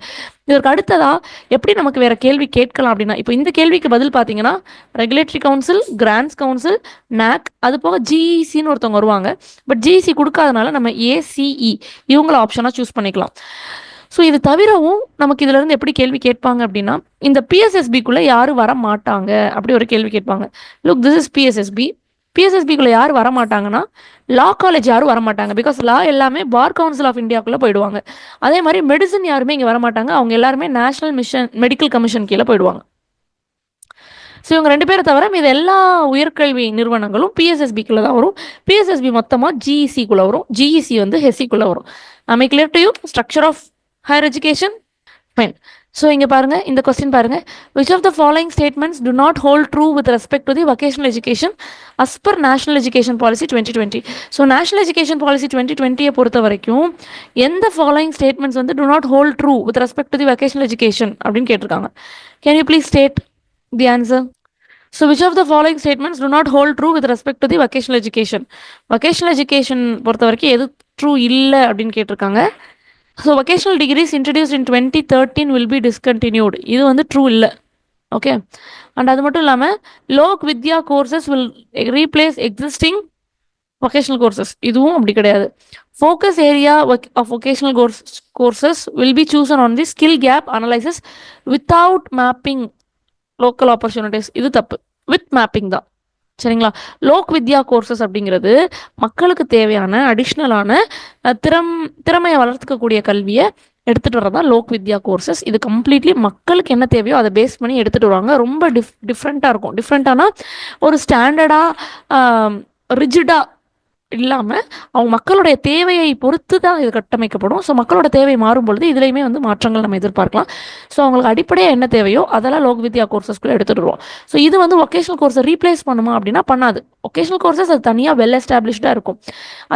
இதற்கு அடுத்ததாக எப்படி நமக்கு வேறு கேள்வி கேட்கலாம் அப்படின்னா, இப்போ இந்த கேள்விக்கு பதில் பார்த்தீங்கன்னா, regulatory council, grants council, NAC, அது போக GECன்னு ஒருத்தவங்க வருவாங்க. பட் GEC கொடுக்காதனால நம்ம ACE இவங்கள ஆப்ஷனாக சூஸ் பண்ணிக்கலாம். ஸோ இது தவிரவும் நமக்கு இதுல இருந்து எப்படி கேள்வி கேட்பாங்க அப்படின்னா, இந்த பிஎஸ்எஸ்பிக்குள்ள யாரும் வர மாட்டாங்க அப்படி ஒரு கேள்வி கேட்பாங்க. Look, this is PSSB. பிஎஸ்எஸ்பிக்குள்ள யார் வர மாட்டாங்கன்னா, லா காலேஜ் யாரும் வர மாட்டாங்க. பிகாஸ் லா எல்லாமே பார் கவுன்சில் ஆஃப் இந்தியாக்குள்ள போயிடுவாங்க. அதே மாதிரி மெடிசன் யாருமே இங்கே வர மாட்டாங்க. அவங்க எல்லாருமே நேஷனல் மிஷன் மெடிக்கல் கமிஷன் கீழே போயிடுவாங்க. ஸோ இவங்க 2 பேரை தவிர இது எல்லா உயர்கல்வி நிறுவனங்களும் பிஎஸ்எஸ்பிக்குள்ள தான் வரும். பிஎஸ்எஸ்பி மொத்தமாக ஜிஇசிக்குள்ள வரும். ஜிஇசி வந்து ஹெசிக்குள்ள வரும். I clear to you structure of higher education? Fine. So இங்கே பாருங்க, இந்த கொஸ்டின் பாருங்க. Which of the following statements do not hold true with respect to the vocational education as per national education policy 2020? So national education policy 2020 பொறுத்த வரைக்கும் எந்த ஃபாலோயிங் ஸ்டேட்மெண்ட்ஸ் வந்து do not hold true with respect to the vocational education அப்படின்னு கேட்டிருக்காங்க. Can you please state the answer? So which of the following statements do not hold true with respect to the vocational education? Vocational education பொறுத்த வரைக்கும் எது ட்ரூ இல்லை அப்படின்னு கேட்டிருக்காங்க. So vocational degrees introduced in 2013 will be discontinued. இது வந்து ட்ரூ இல்லை. ஓகே. அண்ட் அது மட்டும் இல்லாமல் லோக் வித்யா courses will replace existing vocational courses. இதுவும் அப்படி கிடையாது. Focus area of vocational courses will be chosen on the skill gap analysis without mapping local opportunities. இது தப்பு. வித் மேப்பிங் தான். சரிங்களா? லோக் வித்யா கோர்சஸ் அப்படிங்கிறது மக்களுக்கு தேவையான அடிஷ்னலான திறமையை வளர்த்துக்கக்கூடிய கல்வியை எடுத்துகிட்டு வரதான் லோக் வித்யா கோர்சஸ். இது கம்ப்ளீட்லி மக்களுக்கு என்ன தேவையோ அதை பேஸ் பண்ணி எடுத்துகிட்டு வருவாங்க. ரொம்ப டிஃப்ரெண்ட்டாக இருக்கும். டிஃப்ரெண்ட்டானா ஒரு ஸ்டாண்டர்டாக ரிஜிடாக இல்லாமல் அவங்க மக்களுடைய தேவையை பொறுத்து தான் இது கட்டமைக்கப்படும். ஸோ மக்களோட தேவை மாறும் பொழுது இதுலேயுமே வந்து மாற்றங்கள் நம்ம எதிர்பார்க்கலாம். ஸோ அவங்களுக்கு அடிப்படையாக என்ன தேவையோ அதெல்லாம் லோக் வித்யா கோர்சஸ்க்குள்ளே எடுத்துகிட்டு வருவோம். ஸோ இது வந்து வொகேஷனல் கோர்ஸை ரீப்ளேஸ் பண்ணுமா அப்படின்னா பண்ணாது. வொகேஷனல் கோர்சஸ் அது தனியாக வெல் எஸ்டாப்ளிஷ்டாக இருக்கும்.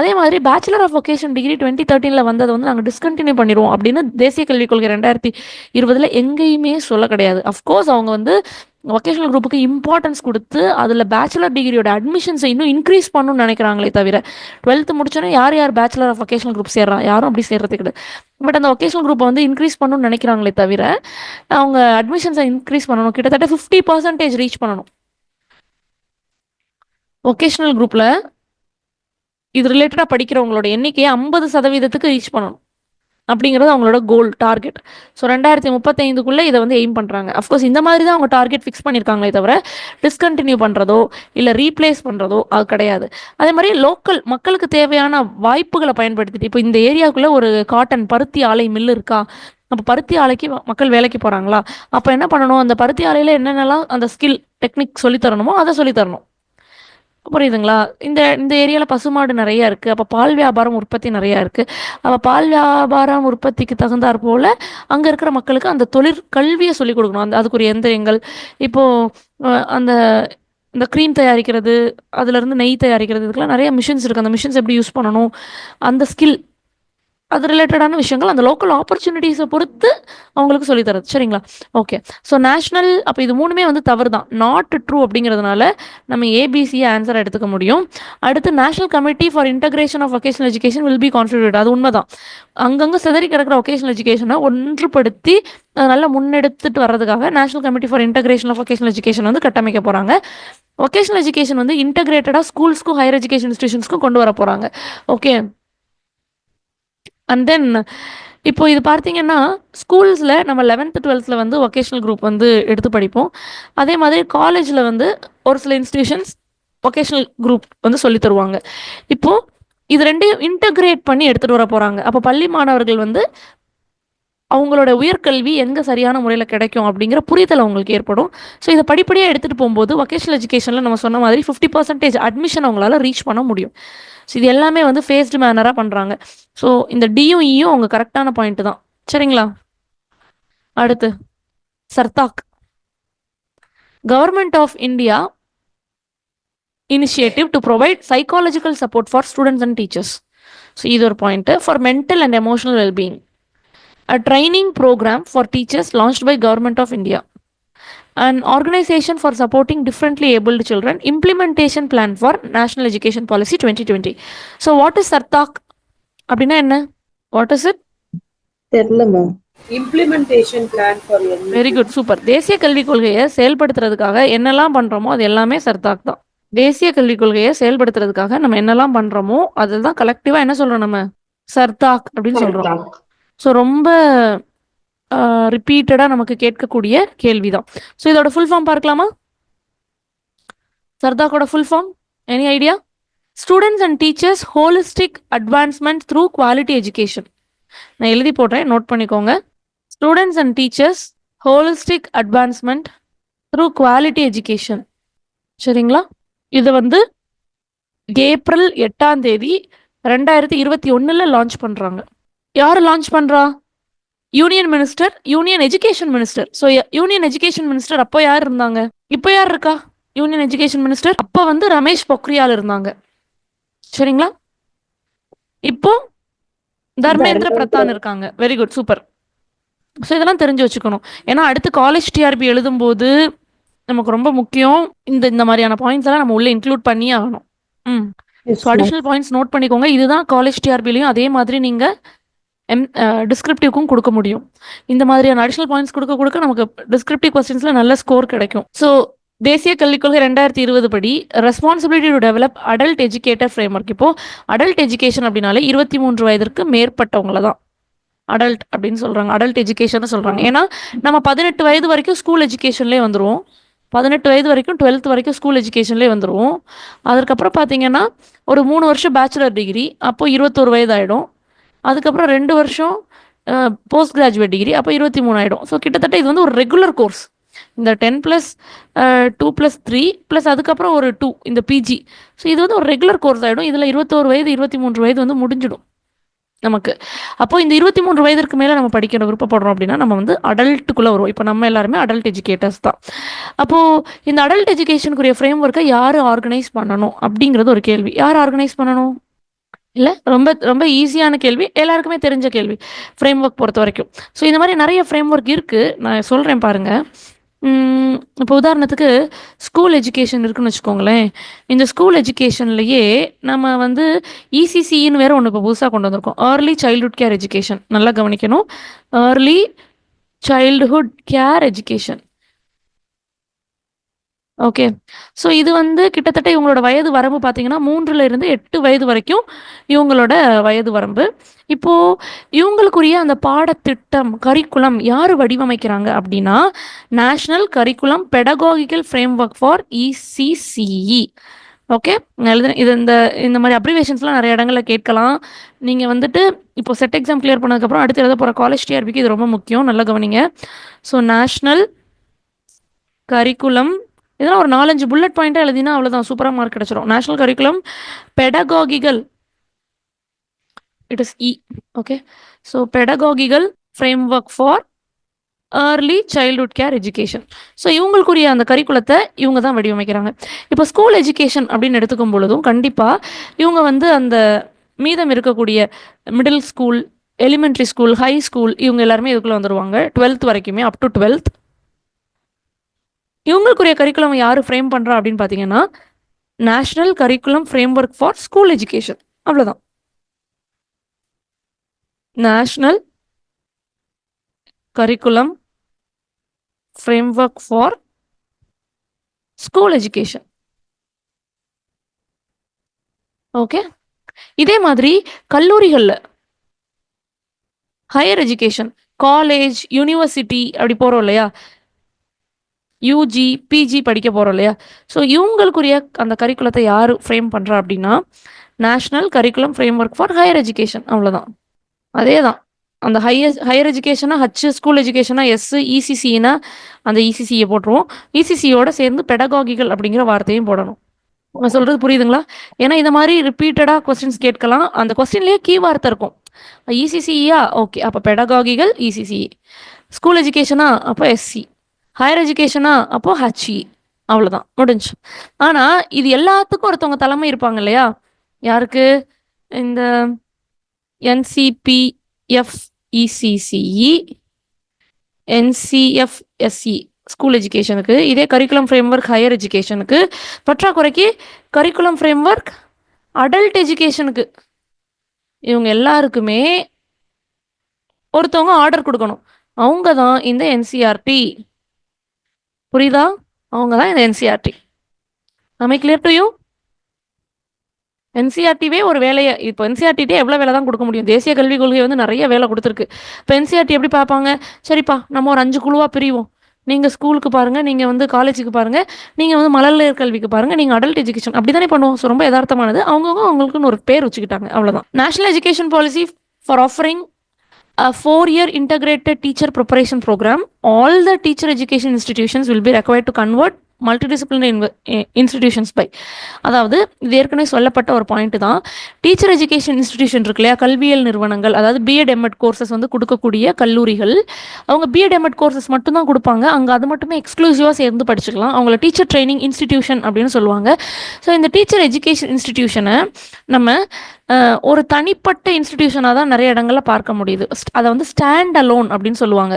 அதே மாதிரி பேச்சுலர் ஆஃப் வொகேஷன் டிகிரி 2013 வந்ததை வந்து நாங்கள் டிஸ்கண்டினியூ பண்ணிடுவோம் அப்படின்னு தேசிய கல்விக் கொள்கை 2020 எங்கேயுமே சொல்ல கிடையாது. அஃப்கோர்ஸ் அவங்க வந்து வொகேஷனல் குரூப்புக்கு இம்பார்ட்டன்ஸ் கொடுத்து அதில் பேச்சுலர் டிகிரியோட அட்மிஷன்ஸை இன்னும் இன்க்ரீஸ் பண்ணணும்னு நினைக்கிறாங்களே தவிர 12th முடிச்சோன்னே யார் பேச்சுலர் ஆஃப் வொகேஷனல் குரூப் சேர்றா? யாரும் அப்படி சேர்றது கிடையாது. பட் அந்த வொகேஷனல் குரூப்பை வந்து இன்க்ரீஸ் பண்ணணும்னு நினைக்கிறாங்களே தவிர அவங்க அட்மிஷன்ஸை இன்க்ரீஸ் பண்ணணும். கிட்டத்தட்ட 50% ரீச் பண்ணணும். வொகேஷனல் குரூப்பில் இது ரிலேட்டடாக படிக்கிறவங்களோட எண்ணிக்கையை 50% ரீச் பண்ணணும் அப்படிங்கிறது அவங்களோட கோல், டார்கெட். ஸோ 2035 இதை வந்து எய்ம் பண்ணுறாங்க. அஃப்கோர்ஸ் இந்த மாதிரி தான் அவங்க டார்கெட் ஃபிக்ஸ் பண்ணியிருக்காங்களே தவிர டிஸ்கண்டினியூ பண்ணுறதோ இல்லை ரீப்ளேஸ் பண்ணுறதோ அது கிடையாது. அதே மாதிரி லோக்கல் மக்களுக்கு தேவையான வாய்ப்புகளை பயன்படுத்திட்டு இப்போ இந்த ஏரியாவுக்குள்ளே ஒரு காட்டன் பருத்தி ஆலை மில் இருக்கா? அப்போ பருத்தி ஆலைக்கு மக்கள் வேலைக்கு போகிறாங்களா? அப்போ என்ன பண்ணணும்? அந்த பருத்தி ஆலையில் என்னென்னலாம் அந்த ஸ்கில் டெக்னிக் சொல்லித்தரணுமோ அதை சொல்லித்தரணும். புரியுதுங்களா? இந்த இந்த ஏரியாவில் பசுமாடு நிறையா இருக்குது. அப்போ பால் வியாபாரம் உற்பத்தி நிறையா இருக்குது. அப்போ பால் வியாபாரம் உற்பத்திக்கு தகுந்தாற் போல் அங்கே இருக்கிற மக்களுக்கு அந்த கல்வியை சொல்லிக் கொடுக்கணும். அதுக்குரிய எந்திரங்கள் இப்போது அந்த இந்த க்ரீம் தயாரிக்கிறது, அதுலேருந்து நெய் தயாரிக்கிறது, இதுக்கெல்லாம் நிறைய மிஷின்ஸ் இருக்குது. அந்த மிஷின்ஸ் எப்படி யூஸ் பண்ணணும், அந்த ஸ்கில் அது ரிலேட்டடான விஷயங்கள் அந்த லோக்கல் ஆப்பர்ச்சுனிட்டிஸை பொறுத்து அவங்களுக்கு சொல்லித்தரது. சரிங்களா? ஓகே. ஸோ நேஷ்னல் அப்போ இது மூணுமே வந்து தவறு தான், நாட் ட்ரூ அப்படிங்கிறதுனால நம்ம ஏபிசியை ஆன்சர் எடுத்துக்க முடியும். அடுத்து national committee for integration of vocational education will be constitute. அது உண்மைதான். அங்கங்கே சிதறி கிடக்கிற வொகேஷனல் எஜுகேஷனை ஒன்றுபடுத்தி நல்லா முன்னெடுத்துட்டு வர்றதுக்காக national committee for integration of vocational education வந்து கட்டமைக்க போகிறாங்க. வொகேஷனல் எஜுகேஷன் வந்து இன்டகிரேட்டடாக ஸ்கூல்ஸ்க்கும் ஹையர் எஜுகேஷன் இன்ஸ்டிடியூஷன்ஸ்க்கும் கொண்டு வர போகிறாங்க. ஓகே. அண்ட் தென் இப்போ இது பார்த்தீங்கன்னா ஸ்கூல்ஸில் நம்ம 11th 12th வந்து வொகேஷனல் குரூப் வந்து எடுத்து படிப்போம். அதே மாதிரி காலேஜில் வந்து ஒரு சில இன்ஸ்டிடியூஷன்ஸ் வொகேஷனல் குரூப் வந்து சொல்லி தருவாங்க. இப்போது இது ரெண்டையும் இன்டகிரேட் பண்ணி எடுத்துகிட்டு வர போகிறாங்க. அப்போ பள்ளி மாணவர்கள் வந்து அவங்களோட உயர்கல்வி எங்கே சரியான முறையில் கிடைக்கும் அப்படிங்கிற புரிதல் அவங்களுக்கு ஏற்படும். ஸோ இதை படிப்படியாக எடுத்துகிட்டு போகும்போது வொகேஷனல் எஜுகேஷனில் நம்ம சொன்ன மாதிரி 50% அட்மிஷன் அவங்களால ரீச் பண்ண முடியும். ஸோ இது எல்லாமே வந்து ஃபேஸ்டு மேனராக பண்ணுறாங்க. ஸோ இந்த டியும் இயும் அவங்க கரெக்டான பாயிண்ட் தான். சரிங்களா? அடுத்து SARTHAQ government of India initiative to provide psychological support for students and teachers. So இது ஒரு point. For mental and emotional wellbeing, a training program for teachers launched by Government of India, an organization for supporting differently abled children, implementation plan for National Education Policy 2020. So what is Sartak? அப்படின்னா என்ன? What is it? தெரியலமா. implementation plan for very good, super. தேசிய கல்விக் கொள்கையை செயல்படுத்துறதுக்காக என்னெல்லாம் பண்றோமோ அது எல்லாமே சர்தாக் தான். தேசிய கல்விக் கொள்கையை செயல்படுத்துறதுக்காக நம்ம என்னெல்லாம் பண்றோமோ அதுதான் கலெக்டிவா என்ன சொல்றோம்? நம்ம சர்தாக் அப்படின்னு சொல்றோம். ஸோ ரொம்ப ரிப்பீட்டடாக நமக்கு கேட்கக்கூடிய கேள்வி தான். ஸோ இதோட ஃபுல் ஃபார்ம் பார்க்கலாமா? சர்தாக்கோட full form any idea? Students and teachers holistic advancement through quality education. நான் எழுதி போடுறேன், நோட் பண்ணிக்கோங்க. Students and teachers holistic advancement through quality education. சரிங்களா? இது வந்து ஏப்ரல் 8ஆம் தேதி 2021 லான்ச் பண்ணுறாங்க. யார் லான்ச் பண்ணுறா? Union minister, union education minister. So union education minister அப்போ யார் இருந்தாங்க? இப்போ யார் இருக்கா யூனியன் எஜுகேஷன் மினிஸ்டர்? அப்போ வந்து ரமேஷ் பொக்ரியால் இருந்தாங்க. சரிங்களா? இப்போ தர்மேந்திர பிரதான் இருக்காங்க. Very good, super. ஸோ இதெல்லாம் தெரிஞ்சு வச்சுக்கணும். ஏன்னா அடுத்து காலேஜ் டிஆர்பி எழுதும்போது நமக்கு ரொம்ப முக்கியம் இந்த மாதிரியான பாயிண்ட்ஸ் எல்லாம் நம்ம உள்ள இன்க்ளூட் பண்ணியே ஆகணும். ஸோ அடிஷ்னல் பாயிண்ட்ஸ் நோட் பண்ணிக்கோங்க. இதுதான் காலேஜ் டிஆர்பிலையும் அதே மாதிரி நீங்கள் டிஸ்கிரிப்டிவ்க்கும் கொடுக்க முடியும். இந்த மாதிரியான அடிஷ்னல் பாயிண்ட்ஸ் கொடுக்க நமக்கு டிஸ்கிரிப்டிவ் கொஸ்டின்ஸில் நல்ல ஸ்கோர் கிடைக்கும். ஸோ தேசிய கல்விக் கொள்கை 2020 படி responsibility to develop adult educator frame work. இப்போ அடல்ட் எஜுகேஷன் அப்படின்னாலே 23 வயதிற்கு மேற்பட்டவங்கள தான் அடல்ட் அப்படின்னு சொல்கிறாங்க, அடல்ட் எஜுகேஷன் சொல்கிறாங்க. ஏன்னா நம்ம 18 வயது வரைக்கும் ஸ்கூல் எஜுகேஷன்லேயே வந்துடுவோம், 18 வயது வரைக்கும் 12th வரைக்கும் ஸ்கூல் எஜுகேஷன்லேயே வந்துடுவோம். அதுக்கப்புறம் பார்த்தீங்கன்னா ஒரு 3 வருஷம் பேச்சுலர் டிகிரி, அப்போ 21 வயது ஆகிடும். அதுக்கப்புறம் 2 வருஷம் போஸ்ட் கிராஜுவேட் டிகிரி, அப்போ 23 ஆகிடும். ஸோ கிட்டத்தட்ட இது வந்து ஒரு ரெகுலர் கோர்ஸ். இந்த 10+2+3+ அதுக்கப்புறம் ஒரு 2 இந்த பிஜி. ஸோ இது வந்து ஒரு ரெகுலர் கோர்ஸ் ஆகிடும். இதில் 21 வயது 23 வயது வந்து முடிஞ்சிடும் நமக்கு. அப்போ இந்த 23 வயதிற்கு மேலே நம்ம படிக்கிற விருப்பப்படுறோம் அப்படின்னா நம்ம வந்து அடல்ட்டுக்குள்ளே வருவோம். இப்போ நம்ம எல்லாருமே அடல்ட் எஜுகேட்டர்ஸ் தான். அப்போது இந்த அடல்ட் எஜுகேஷனுக்குரிய ஃப்ரேம் ஒர்க்கை யார் ஆர்கனைஸ் பண்ணணும் அப்படிங்கிறது ஒரு கேள்வி. யார் ஆர்கனைஸ் பண்ணணும்? இல்லை, ரொம்ப ரொம்ப ஈஸியான கேள்வி, எல்லாருக்குமே தெரிஞ்ச கேள்வி ஃப்ரேம் ஒர்க் பொறுத்த வரைக்கும். ஸோ இந்த மாதிரி நிறைய ஃப்ரேம் ஒர்க் இருக்குது, நான் சொல்கிறேன் பாருங்கள். இப்போ உதாரணத்துக்கு ஸ்கூல் எஜுகேஷன் இருக்குன்னு வச்சுக்கோங்களேன். இந்த ஸ்கூல் எஜுகேஷன்லேயே நம்ம வந்து இசிசின்னு வேறு ஒன்று இப்போ புதுசாக கொண்டு வந்திருக்கோம், ஏர்லி சைல்ட்ஹுட் கேர் எஜுகேஷன். நல்லா கவனிக்கணும், early childhood care education. Okay. So இது வந்து கிட்டத்தட்ட இவங்களோட வயது வரம்பு பார்த்தீங்கன்னா 3லிருந்து 8 வயது வரைக்கும் இவங்களோட வயது வரம்பு. இப்போது இவங்களுக்குரிய அந்த பாடத்திட்டம் கரிக்குலம் யார் வடிவமைக்கிறாங்க அப்படின்னா national curriculum pedagogical framework for ECCE. Okay, எழுதுறேன். இது இந்த மாதிரி அப்ரிவேஷன்ஸ்லாம் நிறைய இடங்களில் கேட்கலாம். நீங்கள் வந்துட்டு இப்போ செட் எக்ஸாம் கிளியர் பண்ணதுக்கப்புறம் அடுத்து எழுத போகிற காலேஜ் டிஆர்பிக்கு இது ரொம்ப முக்கியம், நல்லா கவனிங்க. ஸோ நேஷ்னல் கரிக்குலம், இதெல்லாம் ஒரு 4-5 புல்லட் பாயிண்ட்டாக எழுதினா அவ்வளோதான், சூப்பராக மார்க் கிடச்சிரும். National curriculum pedagogical, it is E. Okay, so pedagogical framework for early childhood care education. So இவங்களுக்குரிய அந்த கரிக்குலத்தை இவங்க தான் வடிவமைக்கிறாங்க. இப்போ ஸ்கூல் எஜுகேஷன் அப்படின்னு எடுத்துக்கும் பொழுதும் கண்டிப்பாக இவங்க வந்து அந்த மீதம் இருக்கக்கூடிய middle school, elementary school, high school, இவங்க எல்லாருமே இதுக்குள்ளே வந்துடுவாங்க. 12th வரைக்குமே, அப் டு 12th. இவங்களுக்குரிய கரிக்குலம் யார் ஃப்ரேம் பண்ணுறா அப்படின்னு பார்த்தீங்கன்னா national curriculum framework for school education. அவ்வளோதான், national curriculum framework for school education. Okay, இதே மாதிரி கல்லூரிகளில் ஹையர் எஜுகேஷன், காலேஜ், யூனிவர்சிட்டி அப்படி போகிறோம் இல்லையா, யூஜி பிஜி படிக்க போகிறோம் இல்லையா, ஸோ இவங்களுக்குரிய அந்த கரிக்குலத்தை யார் ஃப்ரேம் பண்ணுறா அப்படின்னா national curriculum framework for higher education. அவ்வளோதான், அதே தான். அந்த ஹையர் எஜுகேஷனா ஹச், ஸ்கூல் எஜுகேஷனா எஸ், இசிசினா அந்த இசிசியை போட்டுருவோம். இசிசியோட சேர்ந்து பெடகாகிகள் அப்படிங்கிற வார்த்தையும் போடணும். நான் சொல்கிறது புரியுதுங்களா? ஏன்னா இந்த மாதிரி ரிப்பீட்டடாக கொஸ்டின்ஸ் கேட்கலாம். அந்த கொஸ்டின்லேயே கீ வார்த்தை இருக்கும். இசிசியா, ஓகே, அப்போ பெடகாகிகள் இசிசி. ஸ்கூல் எஜுகேஷனா அப்போ எஸ்சி. ஹையர் எஜுகேஷனா அப்போ ஹச்இ. அவ்வளோதான், முடிஞ்சு. ஆனால் இது எல்லாத்துக்கும் ஒருத்தவங்க தலைமை இருப்பாங்க இல்லையா? யாருக்கு? இந்த NCPFECCE, NCFSE ஸ்கூல் எஜுகேஷனுக்கு, இதே கரிக்குலம் ஃப்ரேம் ஒர்க் ஹையர் எஜுகேஷனுக்கு, பற்றாக்குறைக்கு கரிக்குலம் ஃப்ரேம் ஒர்க் அடல்ட் எஜுகேஷனுக்கு. இவங்க எல்லாருக்குமே ஒருத்தவங்க ஆர்டர் கொடுக்கணும். அவங்க தான் இந்த என்சிஆர்டி. புரியுதா? அவங்க தான் இந்த NCERT. Am I clear to you? என்சிஆர்டிவே ஒரு வேலையை இப்போ என்சிஆர்டிட்டே எவ்வளோ வேலை தான் கொடுக்க முடியும்? தேசிய கல்விக் கொள்கை வந்து நிறைய வேலை கொடுத்துருக்கு. இப்போ என்சிஆர்டி எப்படி பார்ப்பாங்க? சரிப்பா, நம்ம ஒரு 5 குழுவாக பிரிவோம். நீங்கள் ஸ்கூலுக்கு பாருங்கள், நீங்கள் வந்து காலேஜுக்கு பாருங்கள், நீங்கள் வந்து மழலையர் கல்விக்கு பாருங்கள், நீங்கள் அடல்ட் எஜுகேஷன் அப்படி தானே பண்ணுவோம். ஸோ ரொம்ப யதார்த்தமானது. அவங்கவுங்க அவங்களுக்குன்னு ஒரு பேர் வச்சுக்கிட்டாங்க, அவ்வளோதான். National education policy for offering a 4-year integrated teacher preparation program. All the teacher education institutions will be required to convert multidisciplinary institutions by. அதாவது இது ஏற்கனவே சொல்லப்பட்ட ஒரு பாயிண்ட் தான். டீச்சர் எஜுகேஷன் இன்ஸ்டிடியூஷன் இருக்கு இல்லையா, கல்வியல் நிறுவனங்கள், அதாவது பிஎட் எம்எட் கோர்சஸ் வந்து கொடுக்கக்கூடிய கல்லூரிகள், அவங்க பிஎட் எம்எட் கோர்சஸ் மட்டும்தான் கொடுப்பாங்க. அங்கே அது மட்டுமே எக்ஸ்க்ளூசிவாக சேர்ந்து படிச்சுக்கலாம். அவங்கள டீச்சர் ட்ரைனிங் இன்ஸ்டிடியூஷன் அப்படின்னு சொல்லுவாங்க. ஸோ இந்த டீச்சர் எஜுகேஷன் இன்ஸ்டிடியூஷனை நம்ம ஒரு தனிப்பட்ட இன்ஸ்டிடியூஷனாக தான் நிறைய இடங்களில் பார்க்க முடியுது. அதை வந்து ஸ்டாண்ட் அலோன் அப்படின்னு சொல்லுவாங்க.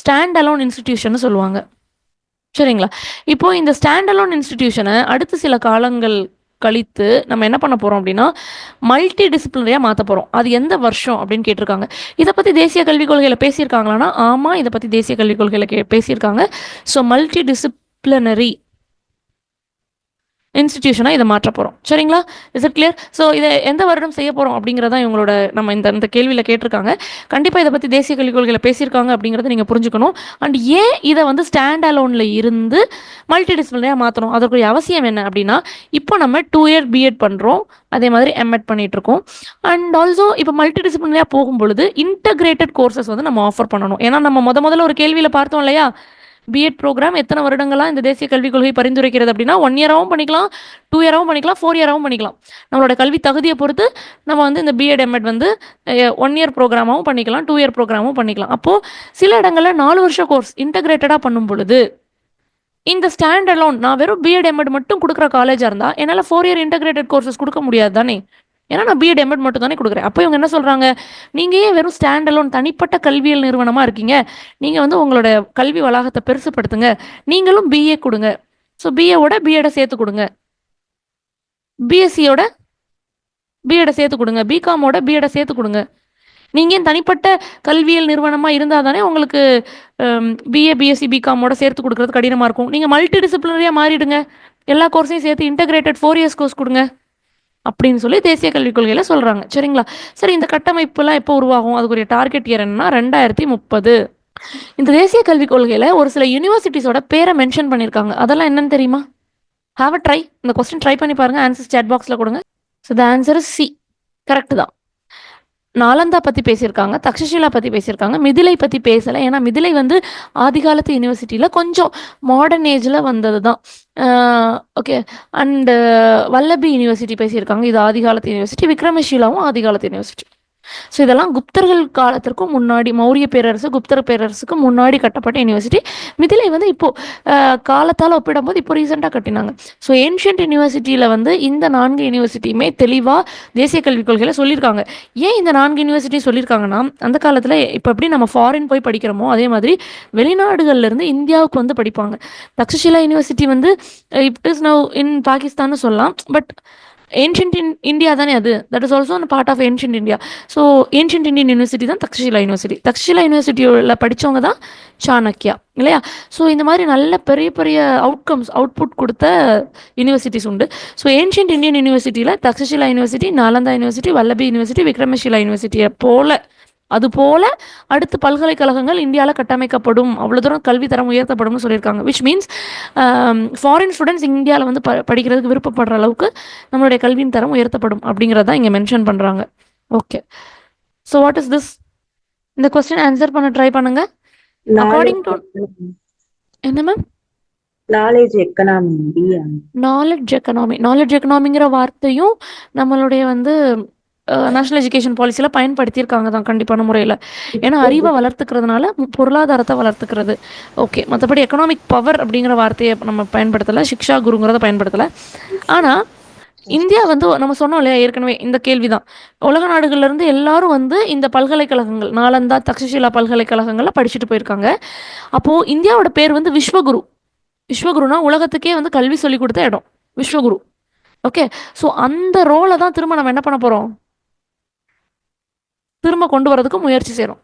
ஸ்டாண்ட் அலோன் இன்ஸ்டிடியூஷன் சொல்லுவாங்க. சரிங்களா? இப்போ இந்த ஸ்டாண்ட் அலோன் இன்ஸ்டிடியூஷனை அடுத்த சில காலங்கள் கழித்து நம்ம என்ன பண்ண போகிறோம் அப்படின்னா, மல்டி டிசிப்ளினரியாக மாற்ற போகிறோம். அது எந்த வருஷம் அப்படின்னு கேட்டிருக்காங்க. இதை பற்றி தேசிய கல்விக் கொள்கையில் பேசியிருக்காங்களான்னா, ஆமாம், இதை பற்றி தேசிய கல்விக் கொள்கையில் பேசியிருக்காங்க. ஸோ மல்டி டிசிப்ளினரி இன்ஸ்டிடியூஷனாக இதை மாற்ற போகிறோம். சரிங்களா? Is it clear? ஸோ இதை எந்த வருடம் செய்ய போகிறோம் அப்படிங்கிறதா இவங்களோட நம்ம இந்த கேள்வியில் கேட்டிருக்காங்க. கண்டிப்பாக இதை பற்றி தேசிய கல்விக் கொள்கையில் பேசியிருக்காங்க அப்படிங்கிறத நீங்கள் புரிஞ்சுக்கணும். அண்ட் ஏன் இதை வந்து ஸ்டாண்ட் அலோனில் இருந்து மல்டி டிசிப்ளினரியாக மாற்றணும், அதற்குரிய அவசியம் என்ன அப்படின்னா, இப்போ நம்ம 2 year பிஎட் பண்ணுறோம், அதே மாதிரி எம்எட் பண்ணிகிட்ருக்கோம். அண்ட் ஆல்சோ இப்போ மல்டி டிசிப்ளினரியாக போகும்பொழுது இன்டகிரேட்டட் கோர்சஸ் வந்து நம்ம ஆஃபர் பண்ணணும். ஏன்னா நம்ம முதல்ல ஒரு கேள்வியில் பார்த்தோம் இல்லையா, பிஎட் ப்ரோக்ராம் எத்தனை வருடங்களாக இந்த தேசிய கல்விக் கொள்கை பரிந்துரைக்கிறது அப்படின்னா, 1 year-ஆகவும் பண்ணிக்கலாம், 2 year-ஆகவும் பண்ணிக்கலாம், 4 year-ஆகவும் பண்ணிக்கலாம். நம்மளோட கல்வி தகுதியை பொறுத்து நம்ம வந்து இந்த பிஎட் எம்எட் வந்து 1 year ப்ரோக்ராமாகவும் பண்ணிக்கலாம், 2 year ப்ரோக்ராமும் பண்ணிக்கலாம். அப்போது சில இடங்களில் 4 வருஷ கோர்ஸ் இன்டகிரேட்டடாக பண்ணும் பொழுது இந்த ஸ்டாண்ட் அலோன், நான் வெறும் பிஎட் எம்எட் மட்டும் கொடுக்குற காலேஜாக இருந்தால் என்னால் 4 year இன்டகிரேட்டட் கோர்சஸ் கொடுக்க முடியாது தானே. ஏன்னா நான் பிஎட் எம்எட் மட்டும் தானே கொடுக்குறேன். அப்போ இவங்க என்ன சொல்கிறாங்க, நீங்கள் ஏன் வெறும் ஸ்டாண்ட் அலோன் தனிப்பட்ட கல்வியல் நிறுவனமாக இருக்கீங்க, நீங்கள் வந்து உங்களோட கல்வி வளாகத்தை பெருசுப்படுத்துங்க, நீங்களும் பிஏ கொடுங்க. ஸோ பிஏவோட பிஎடை சேர்த்து கொடுங்க, பிஎஸ்சியோட பிஎடை சேர்த்து கொடுங்க, பிகாமோட பிஎடை சேர்த்து கொடுங்க. நீங்கள் ஏன் தனிப்பட்ட கல்வியல் நிறுவனமாக இருந்தால் தானே உங்களுக்கு பிஏ பிஎஸ்சி பிகாமோட சேர்த்து கொடுக்குறது கடினமாக இருக்கும். நீங்கள் மல்டி டிசிப்ளினரியாக மாறிடுங்க, எல்லா கோர்ஸையும் சேர்த்து இன்டகிரேட்டட் 4 years கோர்ஸ் கொடுங்க அப்படின்னு சொல்லி தேசிய கல்விக் கொள்கையில் சொல்கிறாங்க. சரிங்களா? சரி, இந்த கட்டமைப்புலாம் எப்போ உருவாகும், அதுக்குரிய டார்கெட் இயர் என்னன்னா 2030. இந்த தேசிய கல்விக் கொள்கையில் ஒரு சில யூனிவர்சிட்டிஸோட பேரை மென்ஷன் பண்ணியிருக்காங்க. அதெல்லாம் என்னன்னு தெரியுமா? Have a try. இந்த கொஸ்டின் ட்ரை பண்ணி பாருங்கள், ஆன்சர்ஸ் சேட் பாக்ஸில் கொடுங்க. So the answer is C. Correct தான். நாலந்தா பற்றி பேசியிருக்காங்க, தக்ஷஷிலா பற்றி பேசியிருக்காங்க, மிதிலை பற்றி பேசலை. ஏன்னா மிதிலை வந்து ஆதிகாலத்து யூனிவர்சிட்டியில் கொஞ்சம் மாடர்ன் ஏஜில் வந்தது தான். ஓகே. அண்டு வல்லபி யூனிவர்சிட்டி பேசியிருக்காங்க, இது ஆதிகாலத்து யூனிவர்சிட்டி. விக்ரமஷீலாவும் ஆதிகாலத்து யூனிவர்சிட்டி. ஸோ இதெல்லாம் குப்தர்கள் காலத்திற்கும் முன்னாடி, மௌரிய பேரரசு குப்தர் பேரரசுக்கு முன்னாடி கட்டப்பட்ட யூனிவர்சிட்டி. மிதிலை வந்து இப்போது காலத்தால் ஒப்பிடும்போது இப்போ ரீசெண்டாக கட்டினாங்க. ஸோ ஏன்ஷியன்ட் யூனிவர்சிட்டியில் வந்து இந்த 4 யூனிவர்சிட்டியுமே தெளிவாக தேசிய கல்விக் கொள்கையில் சொல்லியிருக்காங்க. ஏன் இந்த 4 யூனிவர்சிட்டி சொல்லியிருக்காங்கன்னா, அந்த காலத்தில் இப்போ எப்படி நம்ம ஃபாரின் போய் படிக்கிறோமோ அதே மாதிரி வெளிநாடுகள்லேருந்து இந்தியாவுக்கு வந்து படிப்பாங்க. தக்ஷஷிலா யூனிவர்சிட்டி வந்து இட் இஸ் நவ் இன் பாகிஸ்தான்னு சொல்லலாம், பட் ஏன்ஷியன்ட் இந்தியா தானே அது. That is also part of ancient India. So ancient Indian university தான் தக்ஷஷிலா யூனிவர்சிட்டி. தக்ஷஷிலா யூனிவர்சிட்டியில் படித்தவங்க தான் சாணக்கியா, இல்லையா? ஸோ இந்த மாதிரி நல்ல பெரிய பெரிய அவுட்புட் கொடுத்த யூனிவர்சிட்டிஸ் உண்டு. ஸோ ஏன்ஷியன்ட் இந்தியன் யூனிவர்சிட்டியில் Takshashila university, Nalanda university, Vallabhi university, Vikramashila யூனிவர்சிட்டியை அதுபோல் அடுத்து பல்கலைக்கழகங்கள் இந்தியாவில் கட்டமைக்கப்படும், அவ்வளோ தூரம் கல்வி தரம் உயர்த்தப்படும்னு சொல்லியிருக்காங்க. விச் மீன்ஸ் ஃபாரின் ஸ்டூடெண்ட்ஸ் இந்தியாவில் வந்து படிக்கிறதுக்கு விருப்பப்படுற அளவுக்கு நம்மளுடைய கல்வியின் தரம் உயர்த்தப்படும் அப்படிங்கிறத இங்கே மென்ஷன் பண்ணுறாங்க. Okay. So what is this? இந்த கொஸ்டின் ஆன்சர் பண்ண ட்ரை பண்ணுங்க. அக்கார்டிங் டு என்ன மேம்? Knowledge economy. நாலேஜ் எக்கனாமிங்கிற வார்த்தையும் நம்மளுடைய வந்து நேஷனல் எஜுகேஷன் பாலிசியில் பயன்படுத்தியிருக்காங்க தான் கண்டிப்பான முறையில். ஏன்னா அறிவை வளர்த்துக்கிறதுனால பொருளாதாரத்தை வளர்த்துக்கிறது. ஓகே. மற்றபடி எக்கனாமிக் பவர் அப்படிங்கிற வார்த்தையை நம்ம பயன்படுத்தலை, சிக்ஷா குருங்கிறத பயன்படுத்தலை. ஆனால் இந்தியா வந்து நம்ம சொன்னோம் இல்லையா ஏற்கனவே, இந்த கேள்வி தான். உலக நாடுகள்லேருந்து எல்லாரும் வந்து இந்த பல்கலைக்கழகங்கள், நாலந்தா தக்ஷஷிலா பல்கலைக்கழகங்களில் படிச்சுட்டு போயிருக்காங்க. அப்போது இந்தியாவோட பேர் வந்து விஸ்வகுரு. விஸ்வகுருனா உலகத்துக்கே வந்து கல்வி சொல்லி கொடுத்த இடம் விஸ்வகுரு. ஓகே. ஸோ அந்த ரோலை தான் திரும்ப நம்ம என்ன பண்ண போகிறோம், திரும்ப கொண்டு வரதுக்கு முயற்சி செய்கிறோம்.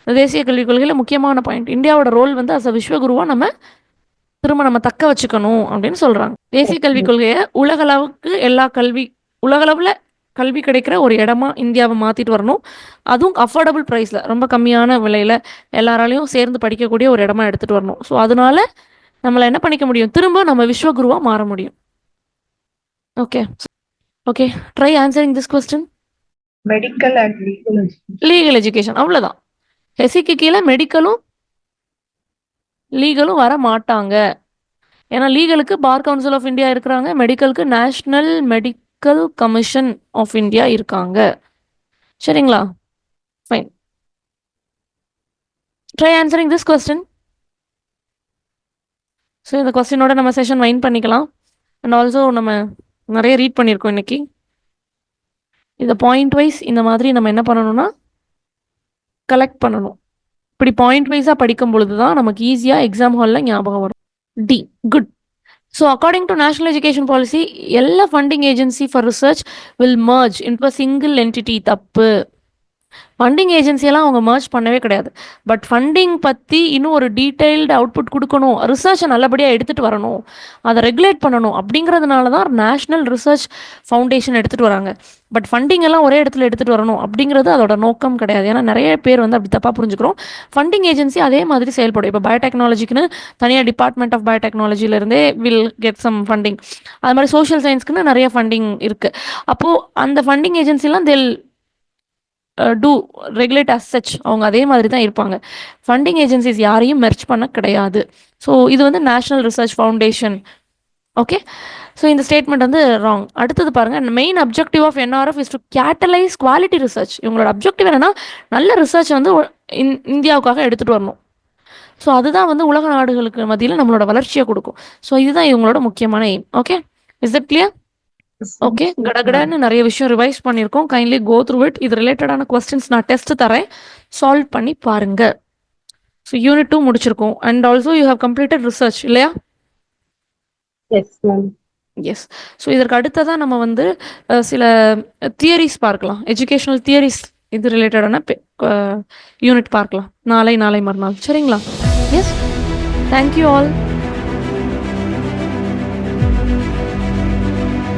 தேசிய கல்விக் கொள்கையில் முக்கியமான பாயிண்ட், இந்தியாவோட ரோல் வந்து அஸ் அ விஸ்வகுருவா நம்ம தக்க வச்சுக்கணும் அப்படின்னு சொல்கிறாங்க. தேசிய கல்விக் கொள்கையை உலகளவுக்கு எல்லா கல்வி உலகளவில் கல்வி கிடைக்கிற ஒரு இடமா இந்தியாவை மாற்றிட்டு வரணும். அதுவும் அஃபோர்டபுள் ப்ரைஸில், ரொம்ப கம்மியான விலையில் எல்லாராலையும் சேர்ந்து படிக்கக்கூடிய ஒரு இடமா எடுத்துகிட்டு வரணும். ஸோ அதனால நம்மளை என்ன பண்ணிக்க முடியும், திரும்ப நம்ம விஸ்வகுருவாக மாற முடியும். Okay okay, try answering this question. Medical and legal legal education, அவ்வளோதான். ஹெசிக்கு கீழே மெடிக்கலும் லீகலும் வர மாட்டாங்க. ஏன்னா லீகலுக்கு பார் கவுன்சில் ஆஃப் இந்தியா இருக்கிறாங்க, மெடிக்கலுக்கு national medical commission of India இருக்காங்க. சரிங்களா? Fine. Try answering this question. So இந்த கொஸ்டினோட நம்ம செஷன் வைண்ட் பண்ணிக்கலாம். அண்ட் ஆல்சோ நம்ம நிறைய ரீட் பண்ணியிருக்கோம் இன்னைக்கு. இதை பாயிண்ட் வைஸ் இந்த மாதிரி நம்ம என்ன பண்ணணும்னா கலெக்ட் பண்ணணும். இப்படி பாயிண்ட் வைஸாக படிக்கும் பொழுது தான் நமக்கு ஈஸியாக எக்ஸாம் ஹாலில் ஞாபகம் வரும். D, good. So according to national education policy, எல்லா funding agency for research will merge into a single entity. தப்பு. ஃபண்டிங் ஏஜென்சியெல்லாம் அவங்க மர்ஜ் பண்ணவே கிடையாது. பட் ஃபண்டிங் பற்றி இன்னும் ஒரு டீட்டெயில்டு அவுட்புட் கொடுக்கணும், ரிசர்ச்சை நல்லபடியாக எடுத்துகிட்டு வரணும், அதை ரெகுலேட் பண்ணணும். அப்படிங்கிறதுனால தான் நேஷ்னல் ரிசர்ச் ஃபவுண்டேஷன் எடுத்துகிட்டு வராங்க. பட் ஃபண்டிங் எல்லாம் ஒரே இடத்துல எடுத்துகிட்டு வரணும் அப்படிங்கிறது அதோட நோக்கம் கிடையாது. ஏன்னா நிறைய பேர் வந்து அப்படி தப்பாக புரிஞ்சுக்கிறோம். ஃபண்டிங் ஏஜென்சி அதே மாதிரி செயல்படும். இப்போ பயோடெக்னாலஜிக்குன்னு தனியாக டிபார்ட்மெண்ட் ஆஃப் பயோடெக்னாலஜிலேருந்தே வில் கெட் சம் ஃபண்டிங். அது மாதிரி சோஷியல் சயின்ஸ்க்குன்னு நிறைய ஃபண்டிங் இருக்குது. அப்போது அந்த ஃபண்டிங் ஏஜென்சிலாம் டூ ரெகுலேட் அஸ் சச், அவங்க அதே மாதிரி தான் இருப்பாங்க. ஃபண்டிங் ஏஜென்சிஸ் யாரையும் மெர்ஜ் பண்ண கிடையாது. ஸோ இது வந்து national research foundation. Okay, so இந்த ஸ்டேட்மெண்ட் வந்து ராங். அடுத்தது பாருங்கள், main objective of NRF is to catalyse quality research. இவங்களோட அப்ஜெக்டிவ் என்னன்னா நல்ல ரிசர்ச் வந்து இந்தியாவுக்காக எடுத்துகிட்டு வரணும். ஸோ அதுதான் வந்து உலக நாடுகளுக்கு மத்தியில் நம்மளோட வளர்ச்சியை கொடுக்கும். ஸோ இதுதான் இவங்களோட முக்கியமான aim. Okay, is that clear? Okay, கடகடன்னு நிறைய விஷயம் ரிவைஸ் பண்ணியிருக்கோம். Kindly go through it. இது ரிலேட்டடான கொஸ்டின்ஸ் நான் டெஸ்ட் தரேன், சால்வ் பண்ணி பாருங்க. ஸோ யூனிட் 2 முடிச்சிருக்கோம். And also you have completed research இல்லையா? Yes ma'am. எஸ். ஸோ இதற்கு அடுத்ததான் நம்ம வந்து சில தியரிஸ் பார்க்கலாம், எஜுகேஷனல் தியரிஸ் இது ரிலேட்டடான யூனிட் பார்க்கலாம் நாளை மறுநாள். சரிங்களா? Yes, thank you all.